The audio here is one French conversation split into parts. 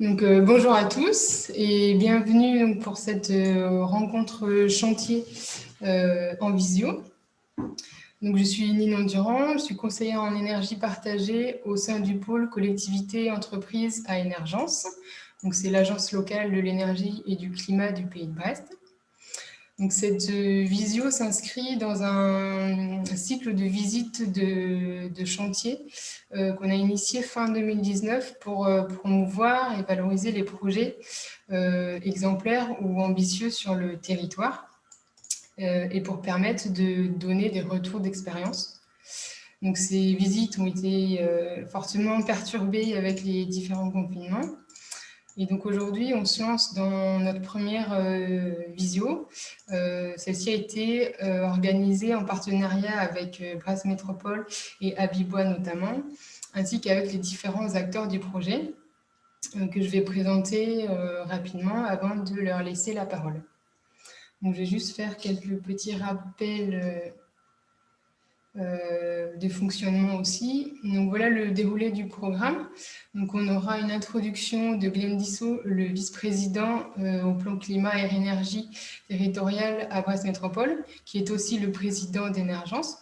Bonjour à tous et bienvenue pour cette rencontre chantier en visio. Je suis Ninon Durand, je suis conseillère en énergie partagée au sein du pôle collectivité entreprise à Énergence. C'est l'agence locale de l'énergie et du climat du Pays de Brest. Cette visio s'inscrit dans un cycle de visites de chantier qu'on a initié fin 2019 pour promouvoir et valoriser les projets exemplaires ou ambitieux sur le territoire et pour permettre de donner des retours d'expérience. Ces visites ont été fortement perturbées avec les différents confinements. Et donc aujourd'hui, on se lance dans notre première visio. Celle-ci a été organisée en partenariat avec Brest Métropole et Abibois notamment, ainsi qu'avec les différents acteurs du projet que je vais présenter rapidement avant de leur laisser la parole. Je vais juste faire quelques petits rappels de fonctionnement aussi. Voilà le déroulé du programme. On aura une introduction de Glenn Dissot, le vice-président au plan climat et énergie territoriale à Brest Métropole, qui est aussi le président d'Énergence.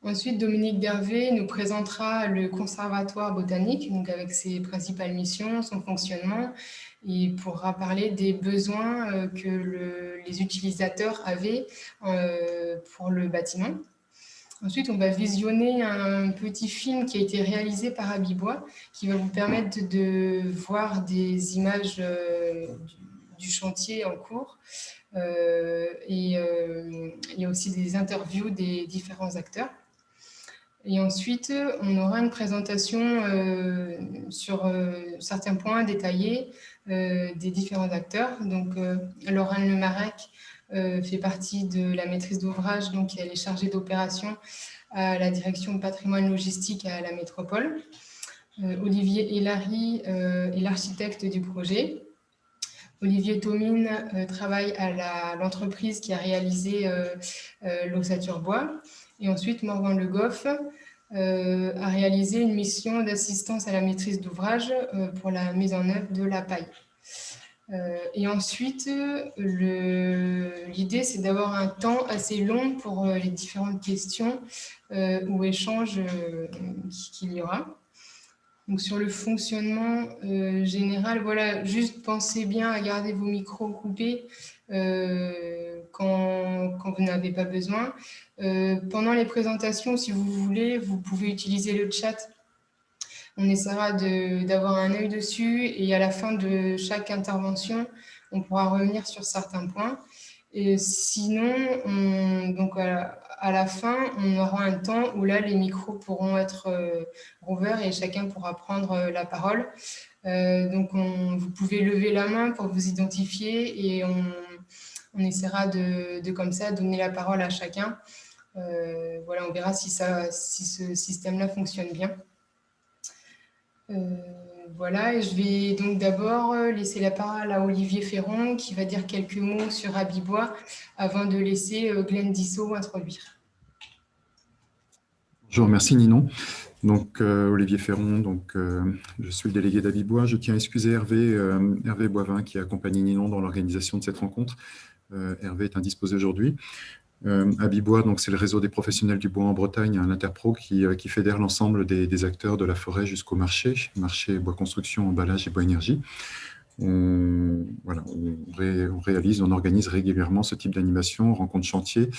Ensuite, Dominique Dervé nous présentera le conservatoire botanique, avec ses principales missions, son fonctionnement, et pourra parler des besoins que les utilisateurs avaient pour le bâtiment. Ensuite, on va visionner un petit film qui a été réalisé par Abibois, qui va vous permettre de voir des images du chantier en cours. Il y a aussi des interviews des différents acteurs. Et ensuite, on aura une présentation sur certains points détaillés des différents acteurs. Laurent Lemarec fait partie de la maîtrise d'ouvrage, elle est chargée d'opération à la direction de patrimoine logistique à la métropole. Olivier Hélary est l'architecte du projet. Olivier Thomine travaille à l'entreprise qui a réalisé l'ossature bois. Et ensuite, Morgan Le Goff a réalisé une mission d'assistance à la maîtrise d'ouvrage pour la mise en œuvre de la paille. Et ensuite, l'idée, c'est d'avoir un temps assez long pour les différentes questions ou échanges qu'il y aura. Sur le fonctionnement général, voilà, juste pensez bien à garder vos micros coupés quand vous n'avez pas besoin. Pendant les présentations, si vous voulez, vous pouvez utiliser le chat. On essaiera d'avoir un œil dessus et à la fin de chaque intervention, on pourra revenir sur certains points. Et sinon, à la fin, on aura un temps où là, les micros pourront être ouverts et chacun pourra prendre la parole. Vous pouvez lever la main pour vous identifier et on essaiera de comme ça donner la parole à chacun. Voilà, on verra si ce système-là fonctionne bien. Voilà, et je vais donc d'abord laisser la parole à Olivier Ferron qui va dire quelques mots sur Abibois avant de laisser Glenn Dissot introduire. Bonjour, merci Ninon. Olivier Ferron, je suis le délégué d'Abibois. Je tiens à excuser Hervé Boivin qui a accompagné Ninon dans l'organisation de cette rencontre. Hervé est indisposé aujourd'hui. Abibois, c'est le réseau des professionnels du bois en Bretagne, un interpro qui fédère l'ensemble des acteurs de la forêt jusqu'au marché bois construction, emballage et bois énergie. On réalise, on organise régulièrement ce type d'animation, rencontres chantier.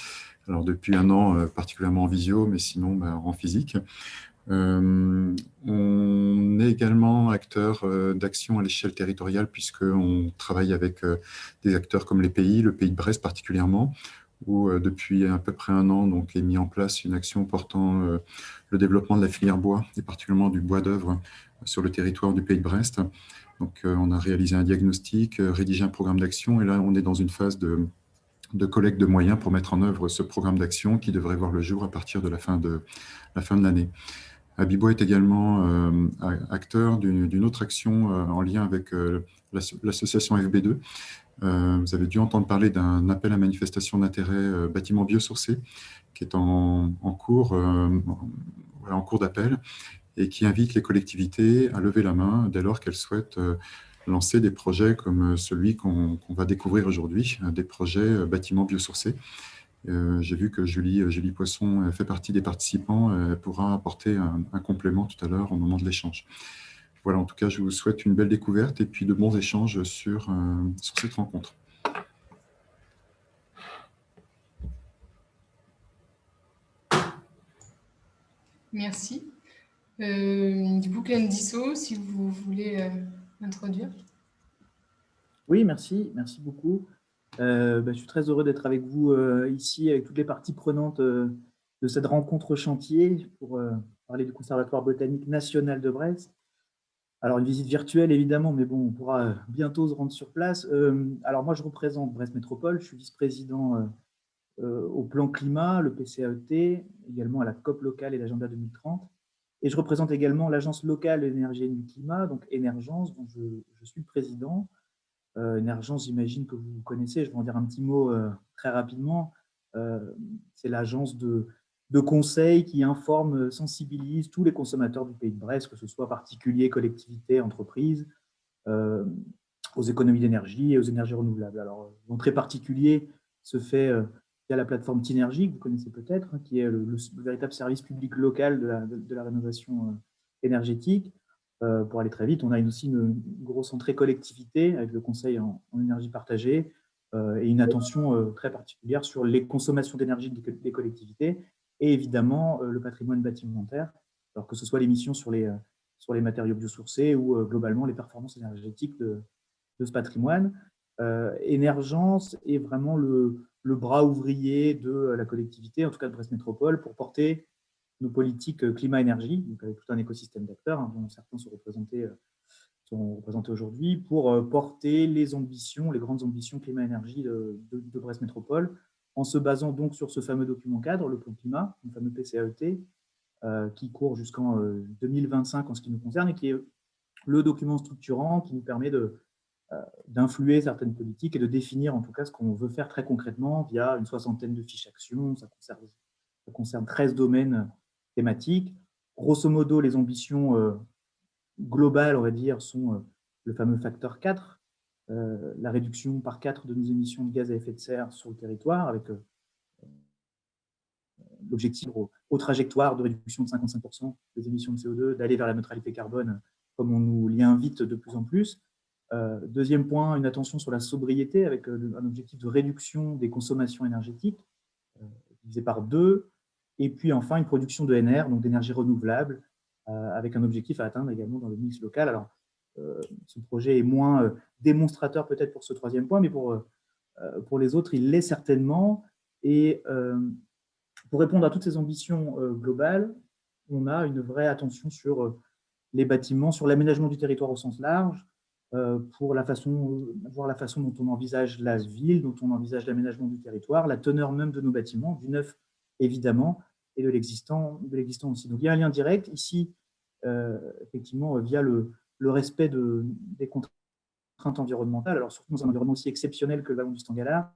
Alors depuis un an, particulièrement en visio, mais sinon en physique. On est également acteur d'action à l'échelle territoriale puisqu'on travaille avec des acteurs comme le Pays de Brest particulièrement, où depuis à peu près un an est mis en place une action portant le développement de la filière bois et particulièrement du bois d'œuvre sur le territoire du Pays de Brest. On a réalisé un diagnostic, rédigé un programme d'action et là on est dans une phase de collecte de moyens pour mettre en œuvre ce programme d'action qui devrait voir le jour à partir de la fin de l'année. Abibois est également acteur d'une autre action en lien avec l'association FB2. Vous avez dû entendre parler d'un appel à manifestation d'intérêt bâtiment biosourcé qui est en cours d'appel. et qui invite les collectivités à lever la main dès lors qu'elles souhaitent lancer des projets comme celui qu'on va découvrir aujourd'hui, des projets bâtiments biosourcés. J'ai vu que Julie Poisson fait partie des participants, elle pourra apporter un complément tout à l'heure au moment de l'échange. Voilà, en tout cas, je vous souhaite une belle découverte et puis de bons échanges sur cette rencontre. Merci. Du coup, Glenn Dissot, si vous voulez introduire. Oui, merci beaucoup. Je suis très heureux d'être avec vous ici, avec toutes les parties prenantes de cette rencontre chantier pour parler du Conservatoire botanique national de Brest. Alors, une visite virtuelle, évidemment, mais bon, on pourra bientôt se rendre sur place. Alors, moi, je représente Brest Métropole, je suis vice-président au plan climat, le PCAET, également à la COP locale et l'agenda 2030. Et je représente également l'Agence locale de l'énergie et du climat, donc Énergence, dont je suis le président. Énergence, j'imagine que vous connaissez, je vais en dire un petit mot très rapidement. C'est l'agence de conseil qui informe, sensibilise tous les consommateurs du pays de Brest, que ce soit particuliers, collectivités, entreprises, aux économies d'énergie et aux énergies renouvelables. Alors, l'entrée particulier se fait via la plateforme Tinergie, que vous connaissez peut-être, hein, qui est le véritable service public local de la rénovation énergétique. Pour aller très vite, on a aussi une grosse entrée collectivité avec le conseil en énergie partagée et une attention très particulière sur les consommations d'énergie des collectivités et évidemment le patrimoine bâtimentaire, alors que ce soit les missions sur les matériaux biosourcés ou globalement les performances énergétiques de ce patrimoine. Énergence est vraiment le bras ouvrier de la collectivité, en tout cas de Brest Métropole, pour porter nos politiques climat-énergie, donc avec tout un écosystème d'acteurs, hein, dont certains sont représentés aujourd'hui, pour porter les ambitions, les grandes ambitions climat-énergie de Brest Métropole, en se basant donc sur ce fameux document cadre, le plan climat, le fameux PCAET, qui court jusqu'en 2025 en ce qui nous concerne, et qui est le document structurant qui nous permet d'influer certaines politiques et de définir en tout cas ce qu'on veut faire très concrètement via une soixantaine de fiches actions. Ça concerne 13 domaines thématiques. Grosso modo, les ambitions globales, on va dire, sont le fameux facteur 4, la réduction par 4 de nos émissions de gaz à effet de serre sur le territoire, avec l'objectif aux trajectoires de réduction de 55% des émissions de CO2, d'aller vers la neutralité carbone, comme on nous l'y invite de plus en plus. Deuxième point, une attention sur la sobriété, avec un objectif de réduction des consommations énergétiques, divisé par 2. Et puis enfin, une production de NR, donc d'énergie renouvelable, avec un objectif à atteindre également dans le mix local. Alors, ce projet est moins démonstrateur peut-être pour ce troisième point, mais pour les autres, il l'est certainement. Et pour répondre à toutes ces ambitions globales, on a une vraie attention sur les bâtiments, sur l'aménagement du territoire au sens large, pour voir la façon dont on envisage la ville, dont on envisage l'aménagement du territoire, la teneur même de nos bâtiments, du neuf évidemment, et de l'existant aussi. Donc il y a un lien direct ici, effectivement, via le respect des contraintes environnementales, alors surtout dans un environnement aussi exceptionnel que le Vallon du Stangala,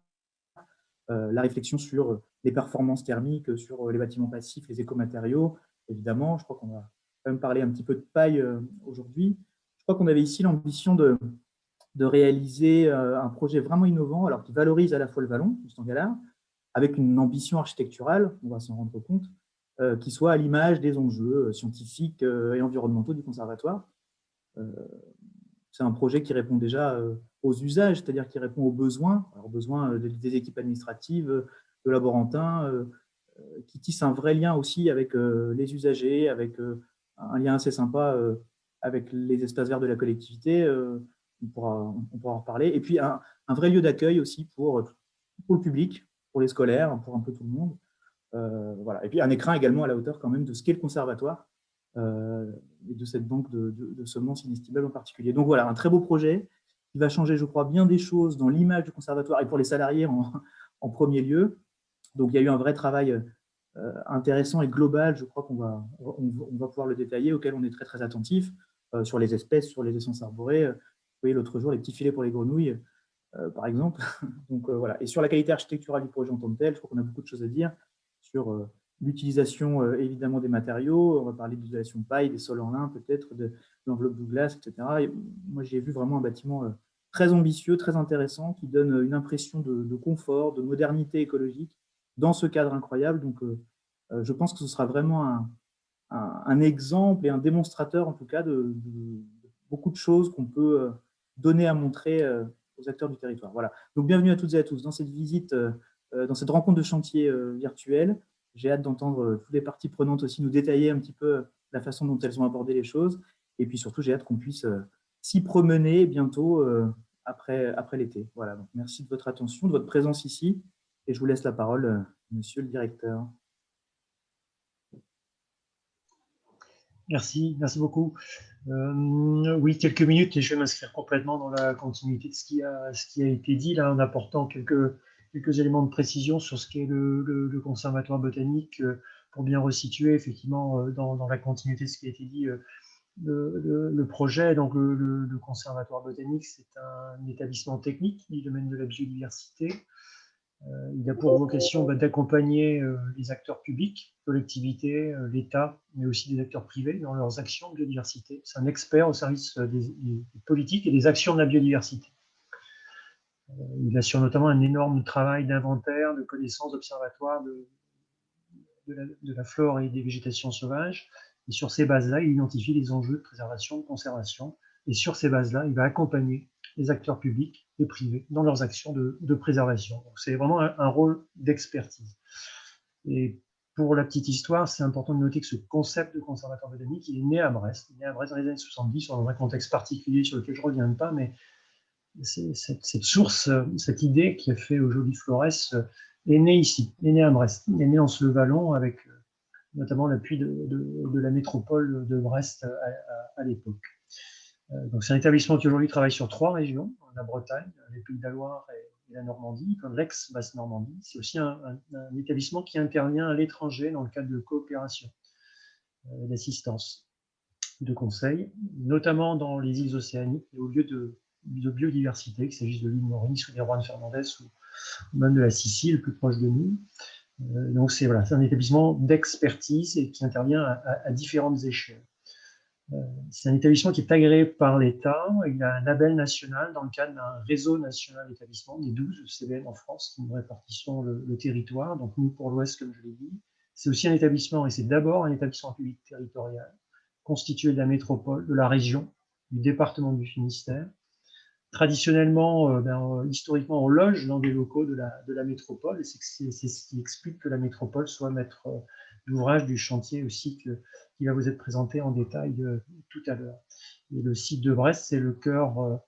la réflexion sur les performances thermiques, sur les bâtiments passifs, les écomatériaux, évidemment. Je crois qu'on va quand même parler un petit peu de paille aujourd'hui. Je crois qu'on avait ici l'ambition de réaliser un projet vraiment innovant, alors qui valorise à la fois le Vallon du Stangala, avec une ambition architecturale, on va s'en rendre compte, qui soit à l'image des enjeux scientifiques et environnementaux du conservatoire. C'est un projet qui répond déjà aux usages, c'est-à-dire qui répond aux besoins, des équipes administratives, de laborantins, qui tisse un vrai lien aussi avec les usagers, avec un lien assez sympa avec les espaces verts de la collectivité. On pourra en reparler. Et puis un vrai lieu d'accueil aussi pour le public, pour les scolaires, pour un peu tout le monde. Voilà. Et puis un écrin également à la hauteur quand même de ce qu'est le conservatoire et de cette banque de semences inestimables en particulier. Donc voilà, un très beau projet qui va changer, je crois, bien des choses dans l'image du conservatoire et pour les salariés en premier lieu. Donc il y a eu un vrai travail intéressant et global, je crois qu'on va pouvoir le détailler, auquel on est très très attentif, sur les espèces, sur les essences arborées. Vous voyez l'autre jour les petits filets pour les grenouilles, par exemple. Donc voilà. Et sur la qualité architecturale du projet en tant que tel, je crois qu'on a beaucoup de choses à dire sur l'utilisation évidemment des matériaux, on va parler d'isolation paille, des sols en lin peut-être, de l'enveloppe Douglas, etc. Et moi, j'ai vu vraiment un bâtiment très ambitieux, très intéressant, qui donne une impression de confort, de modernité écologique dans ce cadre incroyable. Donc, je pense que ce sera vraiment un exemple et un démonstrateur, en tout cas, de beaucoup de choses qu'on peut donner à montrer aux acteurs du territoire. Voilà. Donc, bienvenue à toutes et à tous dans cette visite, dans cette rencontre de chantier virtuelle. J'ai hâte d'entendre toutes les parties prenantes aussi nous détailler un petit peu la façon dont elles ont abordé les choses. Et puis surtout, j'ai hâte qu'on puisse s'y promener bientôt après l'été. Voilà. Donc, merci de votre attention, de votre présence ici. Et je vous laisse la parole, monsieur le directeur. Merci beaucoup. Oui, quelques minutes et je vais m'inscrire complètement dans la continuité de ce qui a été dit là, en apportant quelques éléments de précision sur ce qu'est le conservatoire botanique pour bien resituer effectivement dans la continuité de ce qui a été dit le projet. Donc le conservatoire botanique, c'est un établissement technique du domaine de la biodiversité. Il a pour vocation d'accompagner les acteurs publics, collectivités, l'État, mais aussi des acteurs privés dans leurs actions de biodiversité. C'est un expert au service des politiques et des actions de la biodiversité. Il assure notamment un énorme travail d'inventaire, de connaissance, d'observatoire de la flore et des végétations sauvages. Et sur ces bases-là, il identifie les enjeux de préservation, de conservation. Et sur ces bases-là, il va accompagner les acteurs publics et privés dans leurs actions de préservation. Donc c'est vraiment un rôle d'expertise. Et pour la petite histoire, c'est important de noter que ce concept de conservatoire botanique, il est né à Brest. Il est né à Brest dans les années 70, dans un contexte particulier sur lequel je ne reviens pas, mais cette source, cette idée qui a fait aujourd'hui Flores est née ici, est née à Brest. Elle est née dans ce vallon avec notamment l'appui de la métropole de Brest à l'époque. Donc c'est un établissement qui aujourd'hui travaille sur 3 régions, la Bretagne, les Pays de la Loire et la Normandie, comme l'ex-Basse-Normandie. C'est aussi un établissement qui intervient à l'étranger dans le cadre de coopération, d'assistance, de conseil, notamment dans les îles océaniques et au lieu de biodiversité, qu'il s'agisse de l'île Maurice ou des Rois de Fernandez ou même de la Sicile, plus proche de nous. Donc c'est un établissement d'expertise et qui intervient à différentes échelles. C'est un établissement qui est agréé par l'État. Il a un label national dans le cadre d'un réseau national d'établissements, des 12 CBN en France qui nous répartissons le territoire. Donc nous, pour l'Ouest, comme je l'ai dit, c'est aussi un établissement, et c'est d'abord un établissement public territorial, constitué de la métropole, de la région, du département du Finistère. Traditionnellement, historiquement, on loge dans des locaux de la métropole, et c'est ce qui explique que la métropole soit maître d'ouvrage du chantier aussi qui va vous être présenté en détail tout à l'heure. Et le site de Brest, c'est le cœur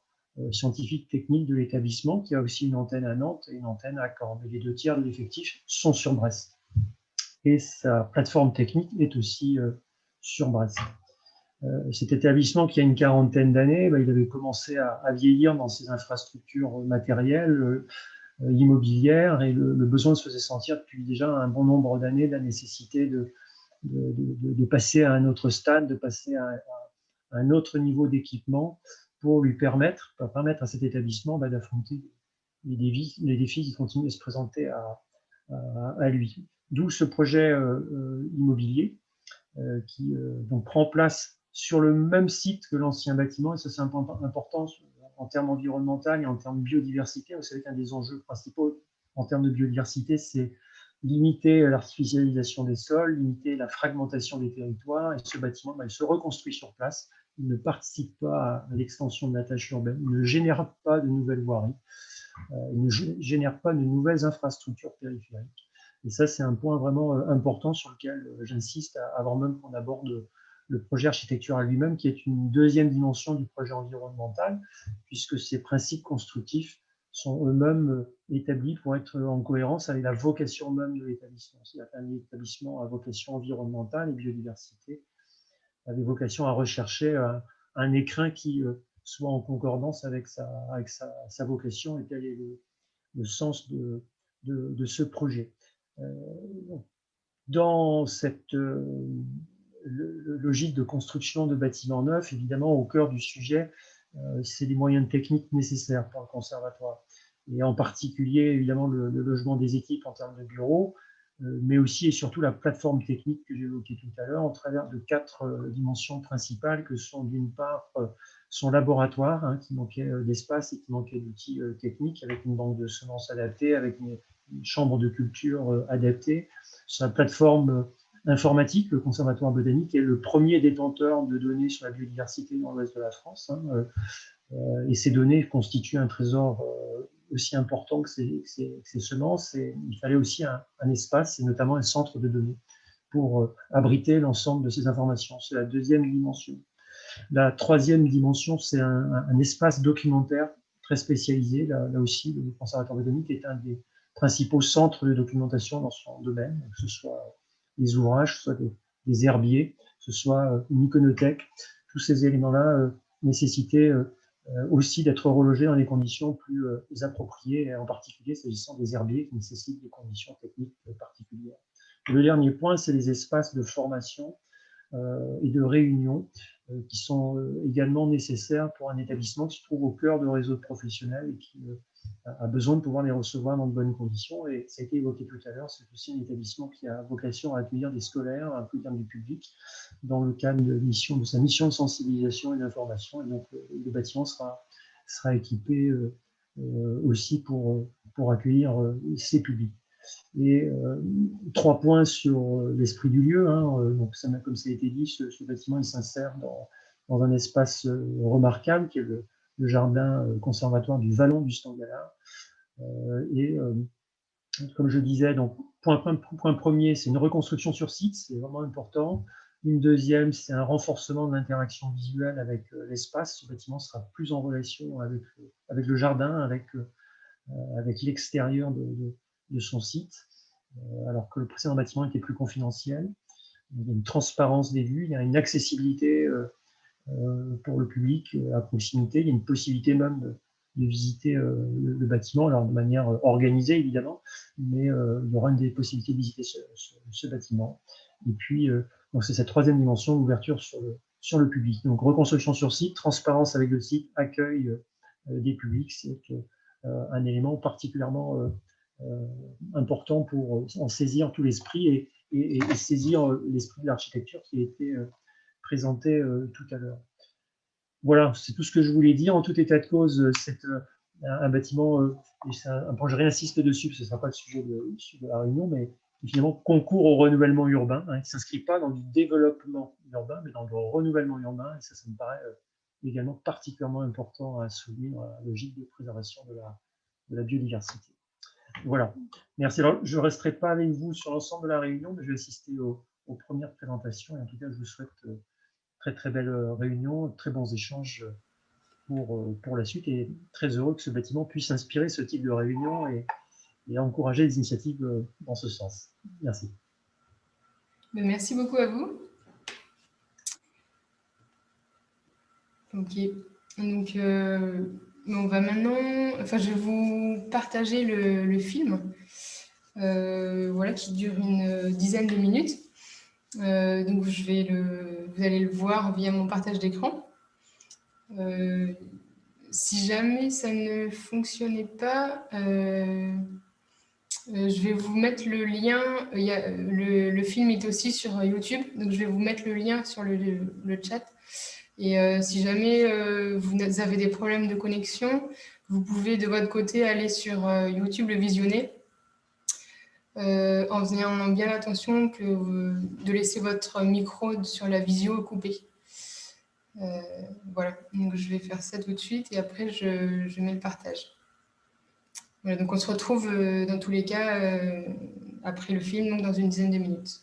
scientifique technique de l'établissement, qui a aussi une antenne à Nantes et une antenne à Caen. Et les 2 tiers de l'effectif sont sur Brest. Et sa plateforme technique est aussi sur Brest. Cet établissement qui a une quarantaine d'années, il avait commencé à vieillir dans ses infrastructures matérielles, immobilières, et le besoin se faisait sentir depuis déjà un bon nombre d'années, de la nécessité de passer à un autre stade, de passer à un autre niveau d'équipement pour permettre à cet établissement d'affronter les défis qui continuent de se présenter à lui. D'où ce projet immobilier qui donc prend place sur le même site que l'ancien bâtiment, et ça c'est important en termes environnementaux et en termes de biodiversité. Vous savez qu'un des enjeux principaux en termes de biodiversité, c'est limiter l'artificialisation des sols, limiter la fragmentation des territoires, et ce bâtiment, il se reconstruit sur place, il ne participe pas à l'extension de la tâche urbaine, il ne génère pas de nouvelles voiries, il ne génère pas de nouvelles infrastructures périphériques. Et ça, c'est un point vraiment important sur lequel j'insiste avant même qu'on aborde le projet architectural lui-même, qui est une deuxième dimension du projet environnemental, puisque ces principes constructifs sont eux-mêmes établis pour être en cohérence avec la vocation même de l'établissement. C'est-à-dire qu'un établissement à vocation environnementale et biodiversité avait vocation à rechercher un écrin qui soit en concordance avec sa vocation, et quel est le sens de ce projet. Dans cette logique de construction de bâtiments neufs, évidemment, au cœur du sujet, c'est les moyens techniques nécessaires pour le conservatoire. Et en particulier, évidemment, le logement des équipes en termes de bureaux. mais aussi et surtout la plateforme technique que j'évoquais tout à l'heure, en travers de 4 dimensions principales que sont d'une part son laboratoire, hein, qui manquait d'espace et qui manquait d'outils techniques, avec une banque de semences adaptée, avec une chambre de culture adaptée, sa plateforme informatique, le Conservatoire botanique est le premier détenteur de données sur la biodiversité dans l'ouest de la France, hein, et ces données constituent un trésor aussi important que ces semences, et il fallait aussi un espace, et notamment un centre de données, pour abriter l'ensemble de ces informations. C'est la deuxième dimension. La troisième dimension, c'est un espace documentaire très spécialisé. Là aussi, le Conservatoire botanique est un des principaux centres de documentation dans son domaine, que ce soit des ouvrages, que ce soit des herbiers, que ce soit une iconothèque. Tous ces éléments-là nécessitaient aussi d'être relogés dans des conditions plus appropriées, et en particulier s'agissant des herbiers qui nécessitent des conditions techniques particulières. Et le dernier point, c'est les espaces de formation et de réunion qui sont également nécessaires pour un établissement qui se trouve au cœur de réseaux professionnels et qui a besoin de pouvoir les recevoir dans de bonnes conditions. Et ça a été évoqué tout à l'heure, c'est aussi un établissement qui a vocation à accueillir des scolaires, à accueillir du public, dans le cadre de sa mission de sensibilisation et d'information. Et donc, le bâtiment sera équipé aussi pour accueillir ces publics. Et 3 points sur l'esprit du lieu. Hein. Donc, comme ça a été dit, ce bâtiment il s'insère dans un espace remarquable qui est le jardin conservatoire du Vallon du Stangala. Et comme je disais, donc, point premier, c'est une reconstruction sur site, c'est vraiment important. Une deuxième, c'est un renforcement de l'interaction visuelle avec l'espace. Ce bâtiment sera plus en relation avec le jardin, avec l'extérieur de son site, alors que le précédent bâtiment était plus confidentiel. Il y a une transparence des vues, il y a une accessibilité pour le public à proximité, il y a une possibilité même de visiter le bâtiment, alors de manière organisée évidemment, mais il y aura une des possibilités de visiter ce bâtiment. Et puis, donc c'est cette troisième dimension, l'ouverture sur le public. Donc reconstruction sur site, transparence avec le site, accueil des publics, c'est un élément particulièrement important pour en saisir tout l'esprit et saisir l'esprit de l'architecture qui a été présenté tout à l'heure. Voilà, c'est tout ce que je voulais dire. En tout état de cause, c'est un bâtiment, je réinsiste dessus, parce que ce ne sera pas le sujet de la réunion, mais finalement concourt au renouvellement urbain, hein, qui ne s'inscrit pas dans du développement urbain, mais dans le renouvellement urbain, et ça me paraît également particulièrement important à souligner dans la logique de préservation de la biodiversité. Voilà, merci. Alors, je ne resterai pas avec vous sur l'ensemble de la réunion, mais je vais assister aux premières présentations, et en tout cas, je vous souhaite très très belle réunion, très bons échanges pour la suite, et très heureux que ce bâtiment puisse inspirer ce type de réunion et encourager les initiatives dans ce sens. Merci. Merci beaucoup à vous. Ok, donc on va maintenant, je vais vous partager le film, voilà, qui dure une dizaine de minutes. Donc vous allez le voir via mon partage d'écran. Si jamais ça ne fonctionnait pas, je vais vous mettre le lien. Le film est aussi sur YouTube, donc je vais vous mettre le lien sur le chat. Et si jamais vous avez des problèmes de connexion, vous pouvez de votre côté aller sur YouTube le visionner, en ayant bien attention de laisser votre micro sur la visio coupé. Voilà, donc je vais faire ça tout de suite et après je mets le partage. Voilà, donc on se retrouve dans tous les cas après le film, donc dans une dizaine de minutes.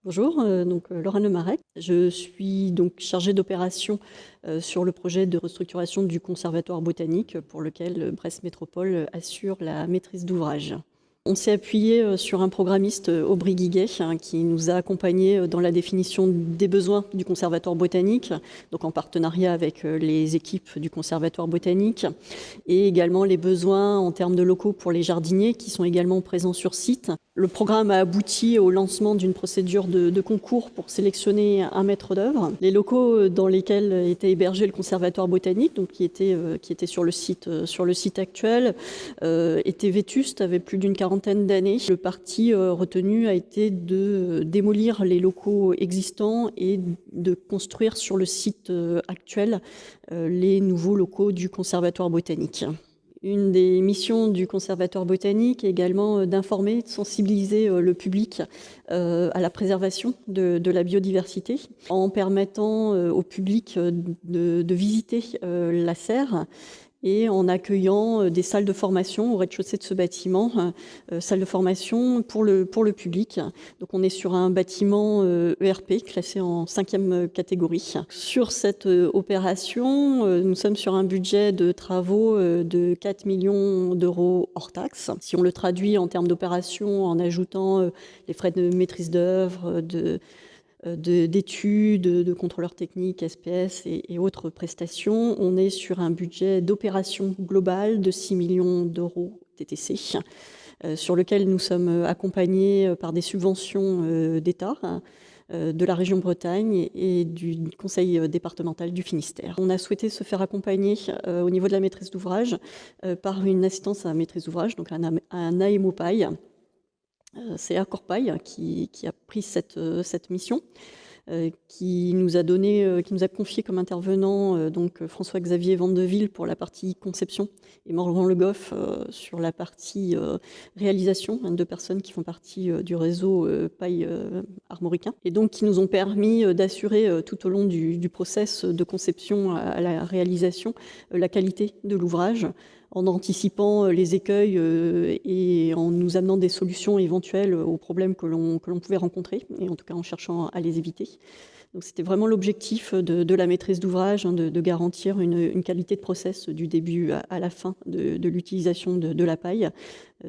Bonjour, Laurent Lemarec. Je suis donc chargée d'opération sur le projet de restructuration du Conservatoire botanique pour lequel Brest Métropole assure la maîtrise d'ouvrage. On s'est appuyé sur un programmiste, Aubry Guiguet, qui nous a accompagnés dans la définition des besoins du Conservatoire botanique, donc en partenariat avec les équipes du Conservatoire botanique, et également les besoins en termes de locaux pour les jardiniers qui sont également présents sur site. Le programme a abouti au lancement d'une procédure de concours pour sélectionner un maître d'œuvre. Les locaux dans lesquels était hébergé le Conservatoire botanique, donc qui était sur le site actuel, étaient vétustes, avaient plus d'une quarantaine d'années. Le parti retenu a été de démolir les locaux existants et de construire sur le site actuel les nouveaux locaux du Conservatoire botanique. Une des missions du Conservatoire botanique est également d'informer, de sensibiliser le public à la préservation de la biodiversité en permettant au public de visiter la serre et en accueillant des salles de formation au rez-de-chaussée de ce bâtiment, salles de formation pour le public. Donc on est sur un bâtiment ERP classé en 5e catégorie. Sur cette opération, nous sommes sur un budget de travaux de 4 millions d'euros hors taxes. Si on le traduit en termes d'opération en ajoutant les frais de maîtrise d'œuvre, d'études, de contrôleurs techniques, SPS et autres prestations, on est sur un budget d'opération globale de 6 millions d'euros TTC, sur lequel nous sommes accompagnés par des subventions d'État, de la région Bretagne et du conseil départemental du Finistère. On a souhaité se faire accompagner au niveau de la maîtrise d'ouvrage par une assistance à maîtrise d'ouvrage, donc un AMOPAI. C'est Accorpaille qui a pris cette mission, qui nous a confié comme intervenant donc François-Xavier Vandeville pour la partie conception et Morgan Le Goff sur la partie réalisation, 2 personnes qui font partie du réseau paille armoricain, et donc qui nous ont permis d'assurer tout au long du process de conception à la réalisation la qualité de l'ouvrage, en anticipant les écueils et en nous amenant des solutions éventuelles aux problèmes que l'on pouvait rencontrer, et en tout cas en cherchant à les éviter. Donc c'était vraiment l'objectif de la maîtrise d'ouvrage, de garantir une qualité de process du début à la fin de l'utilisation de la paille,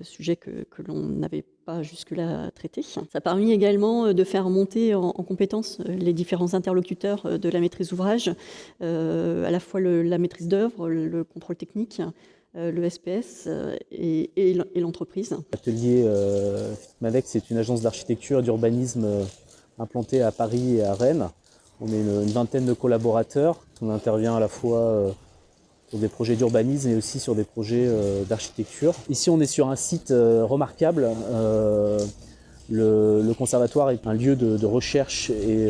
sujet que l'on n'avait pas jusque-là traité. Ça a permis également de faire monter en compétence les différents interlocuteurs de la maîtrise d'ouvrage, à la fois la maîtrise d'œuvre, le contrôle technique, le SPS et l'entreprise. L'atelier Fitmadec, c'est une agence d'architecture et d'urbanisme implantée à Paris et à Rennes. On est une vingtaine de collaborateurs. On intervient à la fois sur des projets d'urbanisme et aussi sur des projets d'architecture. Ici, on est sur un site remarquable. Le conservatoire est un lieu de recherche et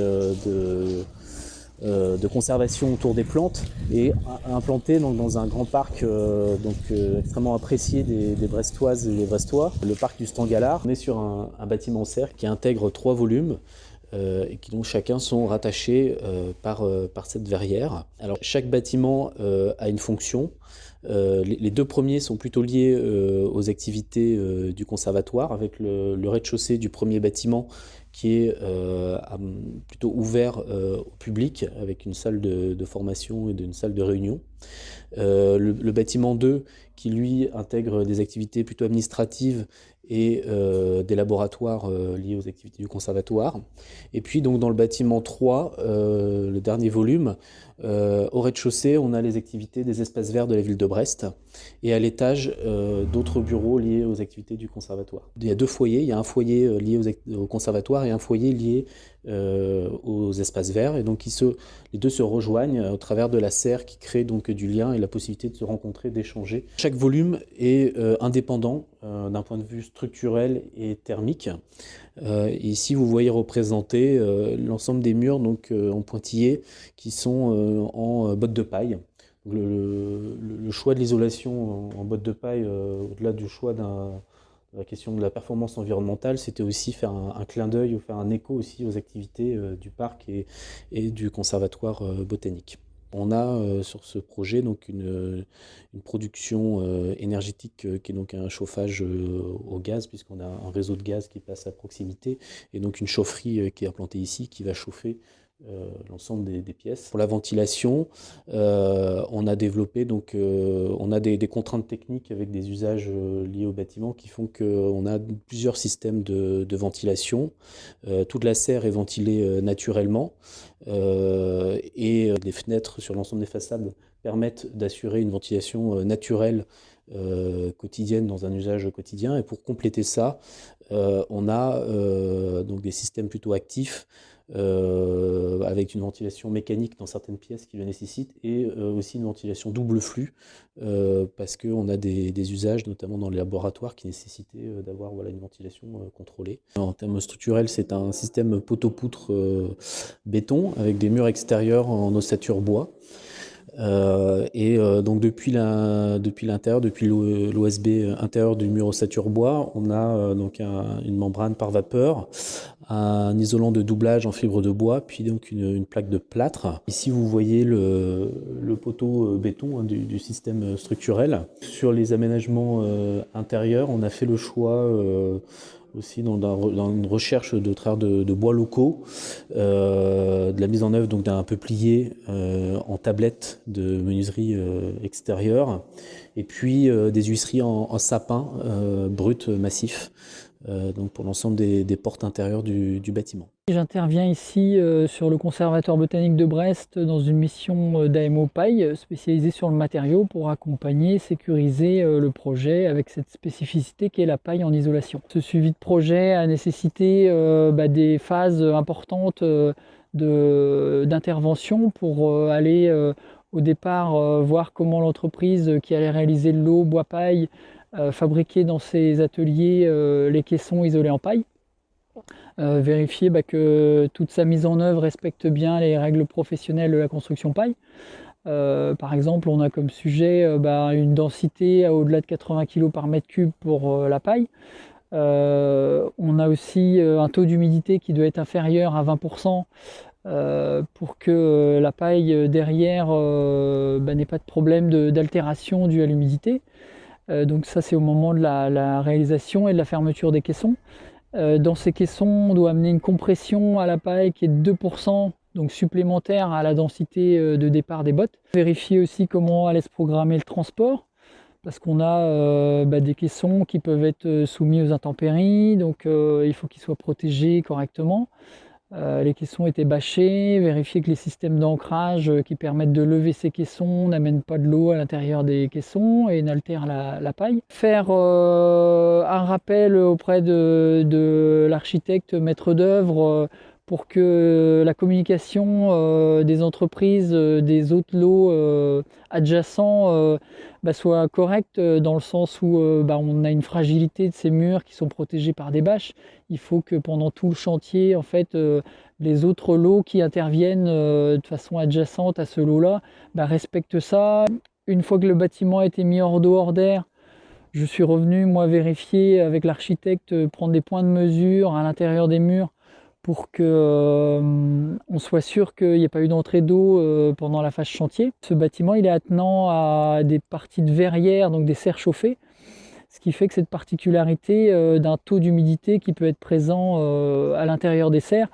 de conservation autour des plantes et implanté donc, dans un grand parc extrêmement apprécié des Brestoises et des Brestois, le parc du Stangalard. On est sur un bâtiment serre qui intègre 3 volumes et qui donc chacun sont rattachés par cette verrière. Alors chaque bâtiment a une fonction. Les 2 premiers sont plutôt liés aux activités du conservatoire, avec le rez-de-chaussée du premier bâtiment qui est plutôt ouvert au public, avec une salle de formation et une salle de réunion. Le bâtiment 2 qui lui intègre des activités plutôt administratives et des laboratoires liés aux activités du conservatoire. Et puis donc dans le bâtiment 3, le dernier volume, au rez-de-chaussée, on a les activités des espaces verts de la ville de Brest, et à l'étage, d'autres bureaux liés aux activités du conservatoire. Il y a 2 foyers, il y a un foyer lié au conservatoire et un foyer lié aux espaces verts, et donc les 2 se rejoignent au travers de la serre qui crée donc du lien et la possibilité de se rencontrer, d'échanger. Chaque volume est indépendant d'un point de vue structurel et thermique. Et ici, vous voyez représenter l'ensemble des murs donc, en pointillés qui sont en bottes de paille. Donc, le choix de l'isolation en bottes de paille, au-delà du choix de la question de la performance environnementale, c'était aussi faire un clin d'œil ou faire un écho aussi aux activités du parc et du conservatoire botanique. On a sur ce projet donc une production énergétique qui est donc un chauffage au gaz, puisqu'on a un réseau de gaz qui passe à proximité, et donc une chaufferie qui est implantée ici qui va chauffer l'ensemble des pièces. Pour la ventilation, on a développé donc on a des contraintes techniques avec des usages liés au bâtiment qui font qu'on a plusieurs systèmes de ventilation. Toute la serre est ventilée naturellement et les fenêtres sur l'ensemble des façades permettent d'assurer une ventilation naturelle quotidienne dans un usage quotidien. Et pour compléter ça, on a donc des systèmes plutôt actifs avec une ventilation mécanique dans certaines pièces qui le nécessitent, et aussi une ventilation double flux parce qu'on a des usages, notamment dans les laboratoires, qui nécessitaient d'avoir une ventilation contrôlée. En termes structurels, c'est un système poteau-poutre béton avec des murs extérieurs en ossature bois. Donc depuis l'intérieur, depuis l'OSB intérieur du mur ossature bois, on a donc une membrane par vapeur, un isolant de doublage en fibre de bois, puis donc une plaque de plâtre. Ici vous voyez le poteau béton du système structurel. Sur les aménagements intérieurs, on a fait le choix aussi dans une recherche de bois locaux, de la mise en œuvre donc d'un peuplier en tablette de menuiserie extérieure, et puis des huisseries en sapin brut massif, donc pour l'ensemble des portes intérieures du bâtiment. J'interviens ici sur le Conservatoire botanique de Brest dans une mission d'AMO Paille spécialisée sur le matériau pour accompagner, sécuriser le projet avec cette spécificité qu'est la paille en isolation. Ce suivi de projet a nécessité des phases importantes d'intervention pour aller au départ voir comment l'entreprise qui allait réaliser le lot bois paille fabriquait dans ses ateliers les caissons isolés en paille. Vérifier que toute sa mise en œuvre respecte bien les règles professionnelles de la construction paille. Par exemple, on a comme sujet une densité au-delà de 80 kg par mètre cube pour la paille. On a aussi un taux d'humidité qui doit être inférieur à 20% pour que la paille derrière n'ait pas de problème d'altération due à l'humidité. Donc ça, c'est au moment de la réalisation et de la fermeture des caissons. Dans ces caissons, on doit amener une compression à la paille qui est de 2%, donc supplémentaire à la densité de départ des bottes. Vérifier aussi comment allait se programmer le transport, parce qu'on a des caissons qui peuvent être soumis aux intempéries, donc il faut qu'ils soient protégés correctement. Les caissons étaient bâchés, vérifier que les systèmes d'ancrage qui permettent de lever ces caissons n'amènent pas de l'eau à l'intérieur des caissons et n'altèrent la paille. Faire un rappel auprès de l'architecte maître d'œuvre pour que la communication des entreprises, des autres lots adjacents soit correcte, dans le sens où on a une fragilité de ces murs qui sont protégés par des bâches. Il faut que pendant tout le chantier, en fait, les autres lots qui interviennent de façon adjacente à ce lot-là respectent ça. Une fois que le bâtiment a été mis hors d'eau, hors d'air, je suis revenu, moi, vérifier avec l'architecte, prendre des points de mesure à l'intérieur des murs pour qu'on soit sûr qu'il n'y ait pas eu d'entrée d'eau pendant la phase chantier. Ce bâtiment, il est attenant à des parties de verrière, donc des serres chauffées, ce qui fait que cette particularité d'un taux d'humidité qui peut être présent à l'intérieur des serres,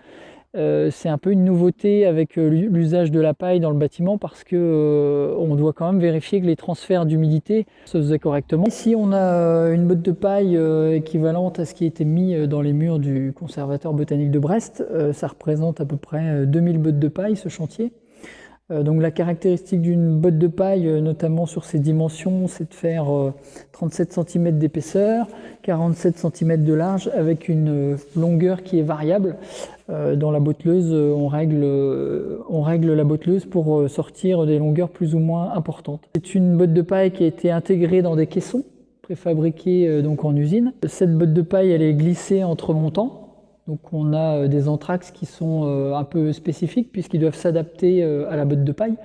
c'est un peu une nouveauté avec l'usage de la paille dans le bâtiment, parce que on doit quand même vérifier que les transferts d'humidité se faisaient correctement. Ici, on a une botte de paille équivalente à ce qui a été mis dans les murs du Conservatoire botanique de Brest. Ça représente à peu près 2000 bottes de paille, ce chantier. Donc la caractéristique d'une botte de paille, notamment sur ses dimensions, c'est de faire 37 cm d'épaisseur, 47 cm de large, avec une longueur qui est variable. Dans la botteleuse, on règle la botteleuse pour sortir des longueurs plus ou moins importantes. C'est une botte de paille qui a été intégrée dans des caissons préfabriqués donc en usine. Cette botte de paille, elle est glissée entre montants. Donc on a des entraxes qui sont un peu spécifiques puisqu'ils doivent s'adapter à la botte de paille.